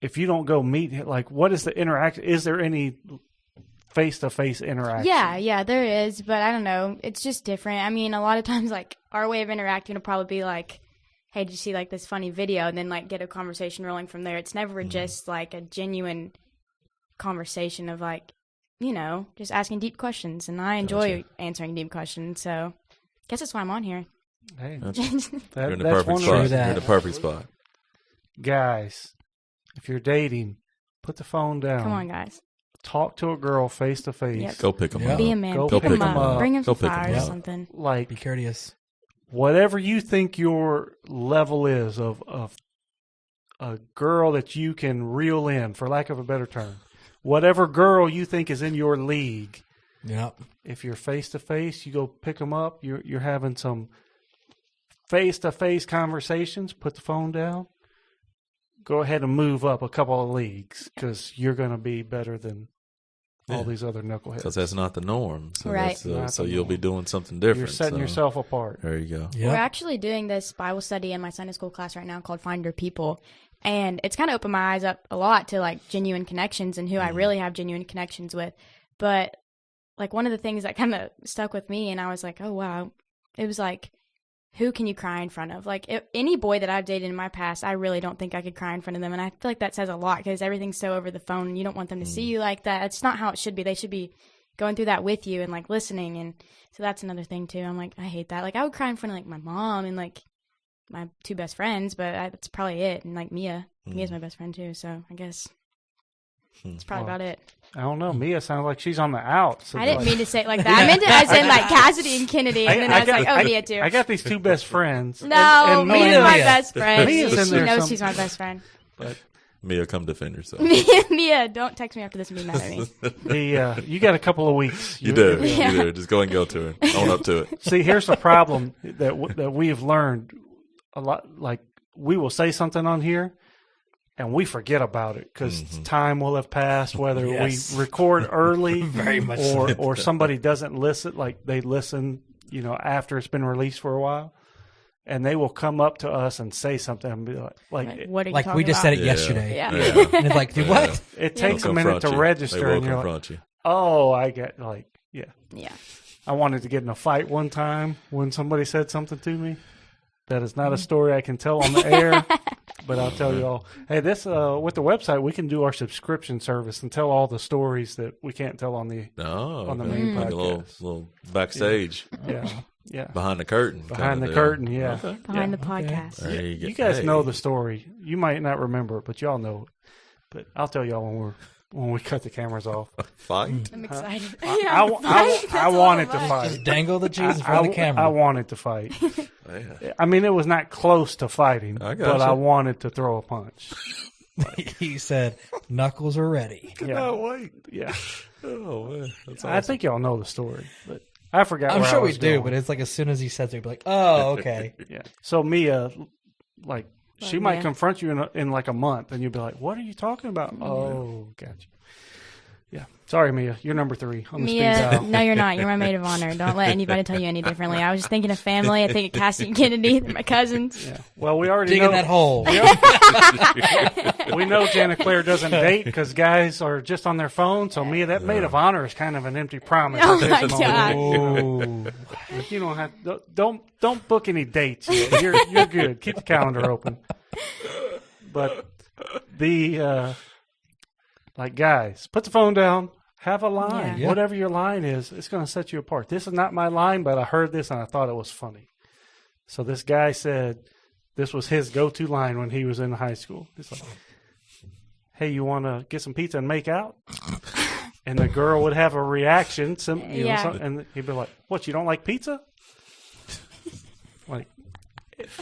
if you don't go meet him, like, what is the interaction? Is there any face-to-face interaction? Yeah, there is, but I don't know. It's just different. I mean, a lot of times, like, our way of interacting will probably be like, hey, did you see, like, this funny video? And then, like, get a conversation rolling from there. It's never just, like, a genuine conversation of, like, you know, just asking deep questions. And I enjoy answering deep questions, so guess that's why I'm on here. Hey, You're that, in the that's perfect one spot. reason. that. You're in the perfect spot. Guys, if you're dating, put the phone down. Come on, guys. Talk to a girl face-to-face. Yep. Go pick them Yeah. up. Be a man. Go Pick pick 'em 'em up. up. Bring him Go some pick 'em flowers or up. something. Like, Be courteous. whatever you think your level is of a girl that you can reel in, for lack of a better term, whatever girl you think is in your league, Yep. if you're face to face, you go pick them up. You're having some face to face conversations. Put the phone down. Go ahead and move up a couple of leagues because you're going to be better than all Yeah. these other knuckleheads. Because that's not the norm. So, Right. that's, Not so the you'll be norm. doing something different. You're setting so yourself apart. There you go. Yep. We're actually doing this Bible study in my Sunday school class right now called Find Your People. And it's kind of opened my eyes up a lot to like genuine connections and who I really have genuine connections with. But like one of the things that kind of stuck with me, and I was like, oh, wow. It was like, who can you cry in front of? Like any boy that I've dated in my past, I really don't think I could cry in front of them. And I feel like that says a lot because everything's so over the phone. And you don't want them to see you like that. It's not how it should be. They should be going through that with you and like listening. And so that's another thing too. I'm like, I hate that. Like I would cry in front of like my mom and like my two best friends, but that's probably it. And like Mia's my best friend too. So I guess that's probably Well, about it. I don't know. Mia sounds like she's on the out. So I didn't like- mean to say it like that. I meant it as in like Cassidy and Kennedy. And then I was like, oh, Mia too. I got these two best friends. No, and Mia's Mia, my Mia. best friend. Mia's in She there knows some- she's my best friend. Mia, come defend yourself. Mia, don't text me after this and be mad at me. you got a couple of weeks. You do. Yeah. You do. Just go and go to her. Own up to it. See, here's the problem that we have learned a lot. Like we will say something on here, and we forget about it because time will have passed. Whether Yes. we record early, Very much or somebody doesn't listen, like they listen, after it's been released for a while, and they will come up to us and say something and be like Like, what are you Like talking we just about? said it yesterday. Yeah. And it's like, dude, what? it takes They'll a minute confront to you. register, They will and you're like, confront you. oh, I get like, yeah. Yeah. I wanted to get in a fight one time when somebody said something to me. That is not a story I can tell on the air, but I'll tell you all. Hey, this with the website, we can do our subscription service and tell all the stories that we can't tell on the On the main like a podcast. little backstage, yeah behind the curtain. behind kinda the deal. curtain. Yeah, Okay. Behind the Yeah. podcast. There you go. You guys Hey. know the story. You might not remember it, but y'all know it. But I'll tell y'all when we cut the cameras off. Fight. I'm excited. I wanted to fight. Just dangle the cheese in front of the camera. I wanted to fight. Yeah. I mean, it was not close to fighting, I but gotcha. I wanted to throw a punch. He said, "Knuckles are ready." Yeah, wait. yeah. Oh man, that's I think y'all know the story, but I forgot. I'm where sure I we was do, going. but it's like as soon as he says it, we'll be like, "Oh, okay." yeah. So Mia, like, she might Mia. confront you in like a month, and you'll be like, "What are you talking about?" Oh, gotcha. Yeah. Sorry, Mia. You're number 3 on the speed Mia, dial. no, you're not. You're my maid of honor. Don't let anybody tell you any differently. I was just thinking of family. I think of Cassie and Kennedy. They're my cousins. Yeah. Well, we already Dig know in that hole. we know Janet Claire doesn't date because guys are just on their phone. So Mia, that maid of honor is kind of an empty promise. Oh at this my moment. God. Oh, You don't have don't book any dates yet. You're good. Keep the calendar open. But the like guys, put the phone down. Have a line. Yeah. Whatever your line is, it's going to set you apart. This is not my line, but I heard this and I thought it was funny. So this guy said this was his go-to line when he was in high school. It's like, "Hey, you want to get some pizza and make out?" And the girl would have a reaction, Yeah. and he'd be like, "What? You don't like pizza?" Like,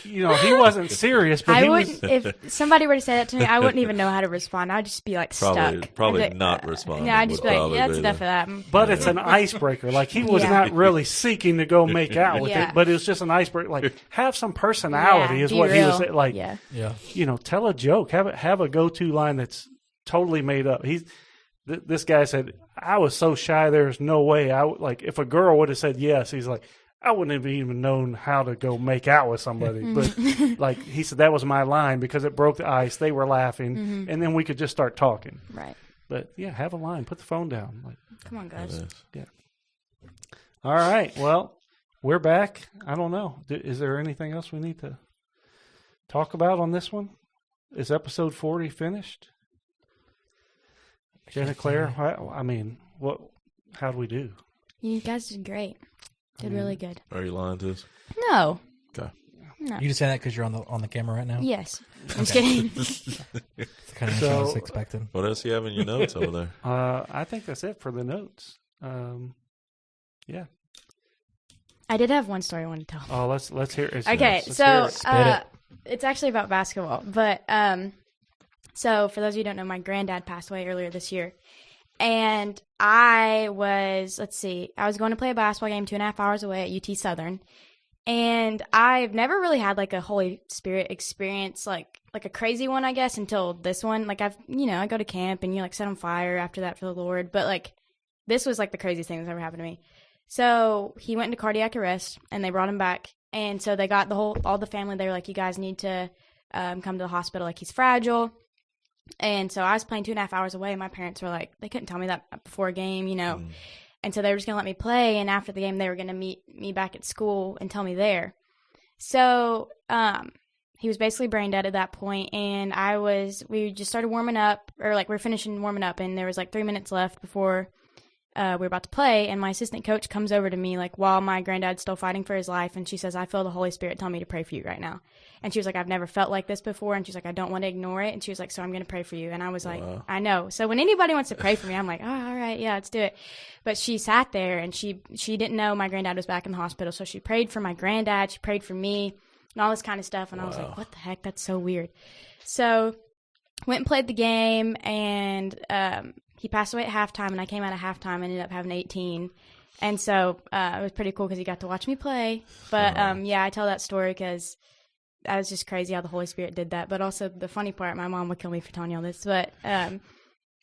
he wasn't serious, but I he wouldn't. was. If somebody were to say that to me, I wouldn't even know how to respond. I'd just be like stuck. Probably I'd be like, not responding Yeah, I'd just would be like, probably yeah, that's be enough the- of that. But it's an icebreaker. Like he was Yeah. not really seeking to go make out with Yeah. it, but it was just an icebreaker. Like have some personality is be what he was real. like. Yeah. Yeah. Tell a joke. Have a go-to line that's totally made up. This guy said, I was so shy. There's no way like if a girl would have said yes, he's like, I wouldn't have even known how to go make out with somebody. But like he said, that was my line because it broke the ice. They were laughing, and then we could just start talking. Right. But yeah, have a line. Put the phone down. Like, Come on, guys. all right. Well, we're back. I don't know. Is there anything else we need to talk about on this one? Is episode 40 finished? Jenna Claire, I mean, how do we do? You guys did great. Did really good. Are you lying to us? No. Okay. No. You just say that because you're on the camera right now. Yes. I'm just kidding. It's the kind of answer I was So- expecting. What else you have in your notes over there? I think that's it for the notes. Yeah. I did have one story I wanted to tell. Oh, let's hear it. Okay, Let's hear so it. Spit it's actually about basketball. But so for those of you who don't know, my granddad passed away earlier this year, and I was I was going to play a basketball game 2.5 hours away at UT Southern, and I've never really had like a Holy Spirit experience like a crazy one, I guess, until this one. Like I go to camp and you like set on fire after that for the Lord, but like this was like the craziest thing that's ever happened to me. So he went into cardiac arrest, and they brought him back. And so they got all the family. They were like, you guys need to come to the hospital. Like, he's fragile. And so I was playing 2.5 hours away. And my parents were like, they couldn't tell me that before a game, And so they were just going to let me play. And after the game, they were going to meet me back at school and tell me there. So he was basically brain dead at that point. And we just started warming up, or like we're finishing warming up. And there was like 3 minutes left before we were about to play, and my assistant coach comes over to me like while my granddad's still fighting for his life, and she says, I feel the Holy Spirit tell me to pray for you right now. And she was like, I've never felt like this before, and she's like, I don't want to ignore it. And she was like, so I'm going to pray for you. And I was like, I know. So when anybody wants to pray for me, I'm like, oh, all right, yeah, let's do it. But she sat there, and she didn't know my granddad was back in the hospital, so she prayed for my granddad, she prayed for me, and all this kind of stuff. And I was like, what the heck? That's so weird. So went and played the game, and he passed away at halftime, and I came out of halftime and ended up having 18. And so it was pretty cool because he got to watch me play. But, I tell that story because that was just crazy how the Holy Spirit did that. But also the funny part, my mom would kill me for telling you all this, but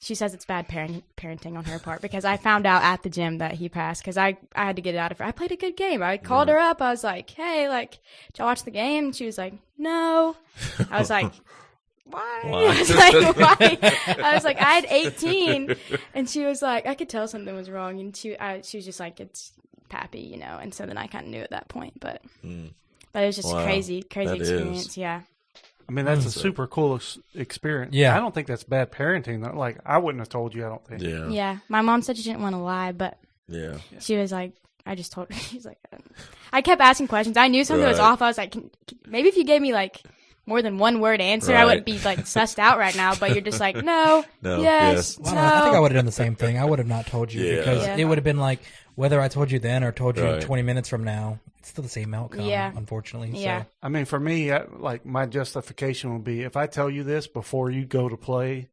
she says it's bad parenting on her part because I found out at the gym that he passed because I had to get it out of her. I played a good game. I called her up. I was like, hey, like, did y'all watch the game? And she was like, no. I was like, why? I was like, why? I was like, I had 18, and she was like, I could tell something was wrong, and she was just like, it's Pappy, and so then I kind of knew at that point, but it was just a crazy That experience, is. yeah. I mean, that's a super cool experience. Yeah. I don't think that's bad parenting. Though. Like, I wouldn't have told you, I don't think. Yeah. Yeah, my mom said she didn't want to lie, but Yeah. she was like, I just told her, she's like, I kept asking questions. I knew something was Right. off. I was like, maybe if you gave me like more than one word answer, I Right. wouldn't be like sussed out right now, but you're just like, no, No, yes, yes. Well, no. I think I would have done the same thing. I would have not told you Yeah. because Yeah. it would have been like whether I told you then or told you Right. 20 minutes from now, it's still the same outcome, Yeah. unfortunately. Yeah. So, I mean, for me, like my justification would be if I tell you this before you go to play,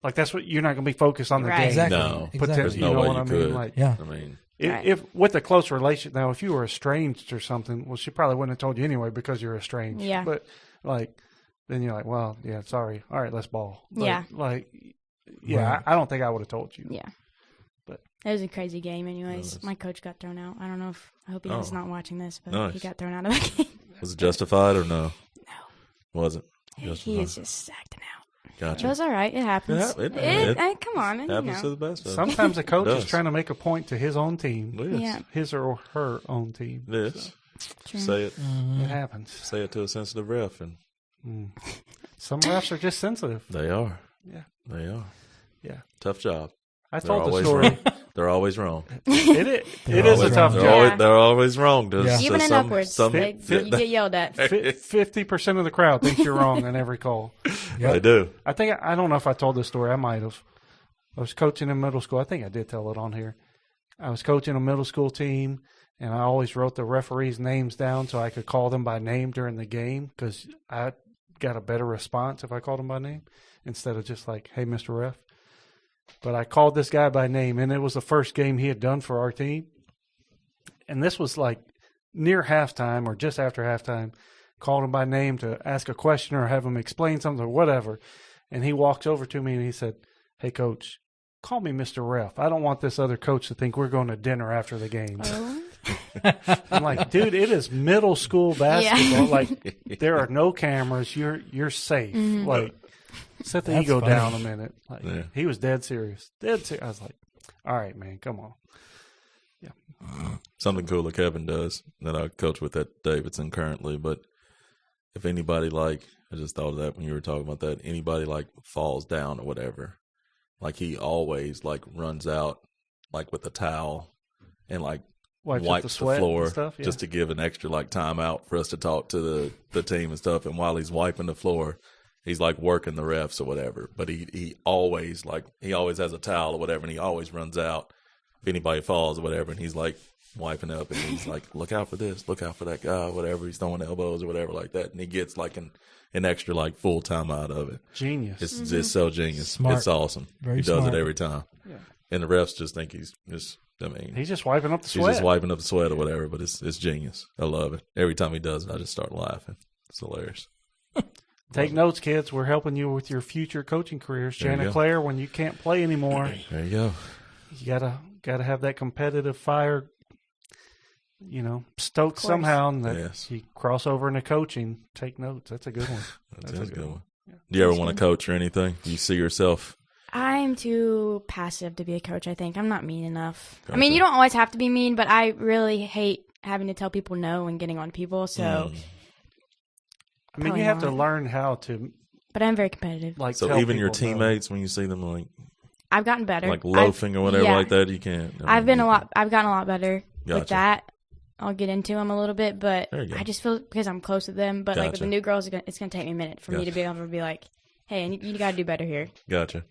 like that's what you're not going to be focused on the Right. game. exactly. No. Exactly. There's you no know way what you I mean? could. Like, Yeah. I mean, Right. if with a close relation, now if you were estranged or something, well, she probably wouldn't have told you anyway because you're estranged. Yeah. But like, then you're like, well, yeah, sorry. All right, let's ball. Yeah. Like, yeah, Right. I don't think I would have told you. Yeah. But- it was a crazy game anyways. Yes. My coach got thrown out. I don't know if I hope he's Oh. not watching this, but Nice. he got thrown out of that game. was it justified or no? No. Was it? He Justified. is just acting out. It Gotcha. was all right. It happens. It Come on, you happens to know. the best of us. Sometimes a coach is does. trying to make a point to his own team, Yes. Yeah. his or her own team. Yes. True. Say it. It happens. Say it to a sensitive ref, and Some refs are just sensitive. they are. Yeah. They are. Yeah. Tough job. I They're told the always story. wrong. They're always wrong. It They're is a always tough wrong. They're job. Yeah. they're always wrong. To, Yeah. Even to and some, upwards, Some, you get yelled at. 50% of the crowd thinks you're wrong on every call. They do. I think I don't know if I told this story. I might have. I was coaching in middle school. I think I did tell it on here. I was coaching a middle school team, and I always wrote the referees' names down so I could call them by name during the game because I got a better response if I called him by name instead of just like, hey, Mr. Ref. But I called this guy by name, and it was the first game he had done for our team. And this was like near halftime or just after halftime. Called him by name to ask a question or have him explain something or whatever. And he walks over to me and he said, hey, Coach, call me Mr. Ref. I don't want this other coach to think we're going to dinner after the game. Oh. I'm like, dude, it is middle school basketball. Like, there are no cameras. You're safe. Mm-hmm. Like, set the That's ego funny. down a minute. Like, Yeah. he was dead serious. Dead serious. I was like, all right, man, come on. Something cool that Kevin does that I coach with at Davidson currently. But if anybody I just thought of that when you were talking about that, anybody falls down or whatever, he always runs out with a towel and Wipes up wipes the the sweat floor and stuff. Yeah. just to give an extra timeout for us to talk to the team and stuff. And while he's wiping the floor, he's working the refs or whatever. But he always he always has a towel or whatever, and he always runs out if anybody falls or whatever. And he's wiping up, and he's look out for this, look out for that guy, whatever. He's throwing elbows or whatever like that, and he gets an extra full time out of it. Genius. It's just so genius. Smart. It's awesome. Very he does smart. it every time. Yeah. And the refs just think he's just. I mean, He's just wiping up the he's sweat. just wiping up the sweat or whatever, but it's genius. I love it. Every time he does it, I just start laughing. It's hilarious. Take notes, kids. We're helping you with your future coaching careers. There you Jana go. Claire, when you can't play anymore, There you go. you gotta have that competitive fire, stoked course. somehow, and that Yes. you cross over into coaching. Take notes. That's a good one. That's a good one. Yeah. Do you ever want to coach or anything? Do you see yourself? I'm too passive to be a coach, I think. I'm not mean enough. I Gotcha. mean, you don't always have to be mean, but I really hate having to tell people no and getting on people. So, Mm. I mean, Probably you have to not. learn how to but I'm very competitive. So tell even your people no. teammates, when you see them I've gotten better. loafing or whatever yeah. like that, you can't. I've gotten a lot better Gotcha. with that. I'll get into them a little bit, but There you go. I just feel because I'm close with them. But with Gotcha. the new girls, it's gonna take me a minute for me to Gotcha. be able to be like, "Hey, you got to do better here." Gotcha.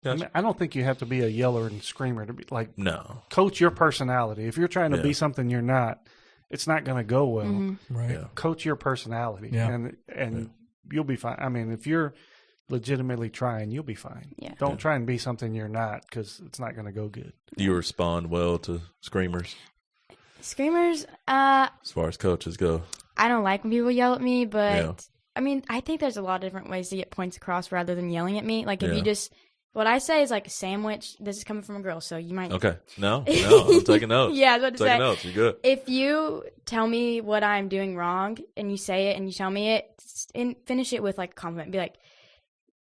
I mean, I don't think you have to be a yeller and screamer to be No. coach your personality. If you're trying to Yeah. be something you're not, it's not going to go well. Mm-hmm. Right. Yeah. Coach your personality, Yeah. and you'll be fine. I mean, if you're legitimately trying, you'll be fine. Yeah. Don't try and be something you're not because it's not going to go good. Do you respond well to screamers Screamers, as far as coaches go? I don't like when people yell at me, but Yeah. I mean, I think there's a lot of different ways to get points across rather than yelling at me. Like if Yeah. you just, what I say is like a sandwich. This is coming from a girl, so you might. Okay. No, I'm taking notes. Yeah, I was about to Taking say. notes. You're good. If you tell me what I'm doing wrong and you say it and you tell me it, and finish it with like a compliment. Be like,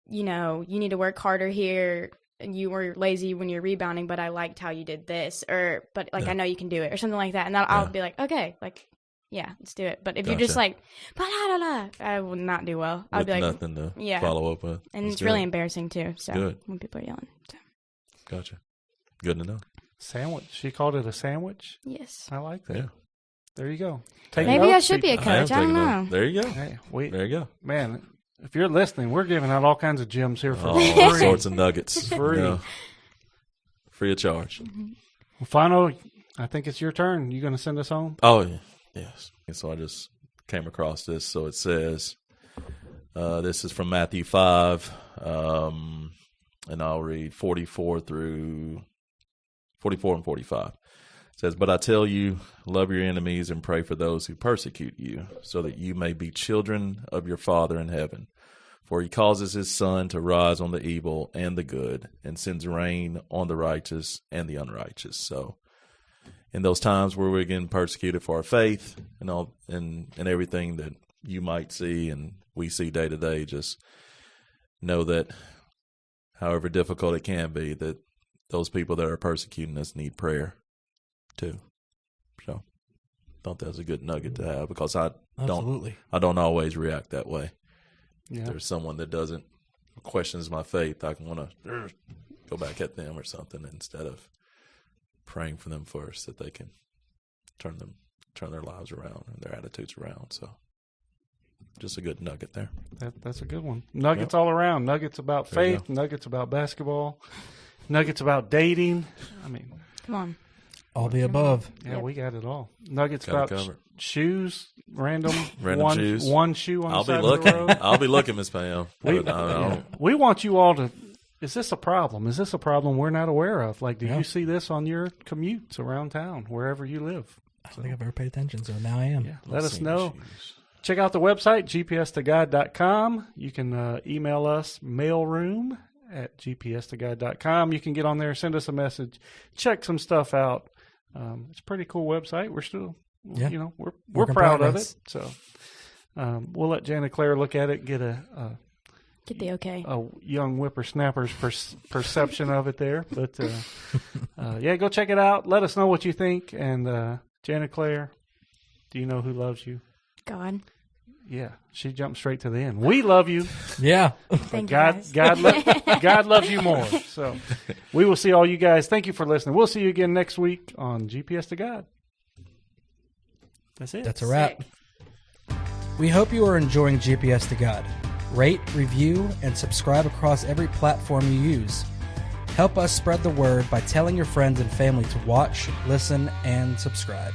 you need to work harder here. You were lazy when you're rebounding, but I liked how you did this, but Yeah. I know you can do it, or something like that. And then I'll Yeah. be like, okay, yeah, let's do it. But if you're Gotcha. just like, blah, blah, blah, I will not do well. I'll With be like, nothing to yeah. follow up with. and That's it's really good. embarrassing too. So Good. when people are yelling, so Gotcha. Good to know. Sandwich. She called it a sandwich. yes, I like that. Yeah. There you go. Take maybe I notes, should be a people. I am coach. I don't taking know. notes. There you go. Hey, There you go. man, if you're listening, we're giving out all kinds of gems here for All free. sorts of nuggets. Free. You know, free of charge. Well, Fano, I think it's your turn. You going to send us home? Oh, yeah. Yes. And so I just came across this. So it says, this is from Matthew 5, and I'll read 44 and 45. It says, "But I tell you, love your enemies and pray for those who persecute you, so that you may be children of your Father in heaven. For he causes his sun to rise on the evil and the good, and sends rain on the righteous and the unrighteous." So in those times where we're getting persecuted for our faith and all and everything that you might see and we see day to day, just know that however difficult it can be, that those people that are persecuting us need prayer too. So thought that was a good nugget to have, because I Absolutely. don't always react that way. Yeah. If there's someone that doesn't questions my faith, I can want to go back at them or something, instead of praying for them first, that they can turn their lives around and their attitudes around. So just a good nugget there. That's a good one. Nuggets all around. Nuggets about There you faith. Nuggets about basketball. Nuggets about dating. I mean, Come on. All the above. Yeah, Yep. we got it all. Nuggets Got it Sprout covered. shoes, random Random shoes. one shoe on I'll the be side looking. of the road. I'll be looking, Miss Pam. But We want you all to. Is this a problem? Is this a problem we're not aware of? Like, do Yeah. you see this on your commutes around town, wherever you live? I don't think I've ever paid attention, so now I am. Yeah, let us know. Check out the website, gpstoguide.com. You can email us, mailroom@gpstoguide.com. You can get on there, send us a message, check some stuff out. It's a pretty cool website. We're still, Yeah. we're Work in proud of progress. it. So we'll let Jana Claire look at it, get Get the okay. a young whippersnapper's perception of it there. But yeah, go check it out. Let us know what you think. And Jana Claire, do you know who loves you? God. Yeah, she jumped straight to the end. We love you. Yeah. Thank you, God, guys. God loves you more. So we will see all you guys. Thank you for listening. We'll see you again next week on GPS to God. That's it. That's a wrap. We hope you are enjoying GPS to God. Rate, review, and subscribe across every platform you use. Help us spread the word by telling your friends and family to watch, listen, and subscribe.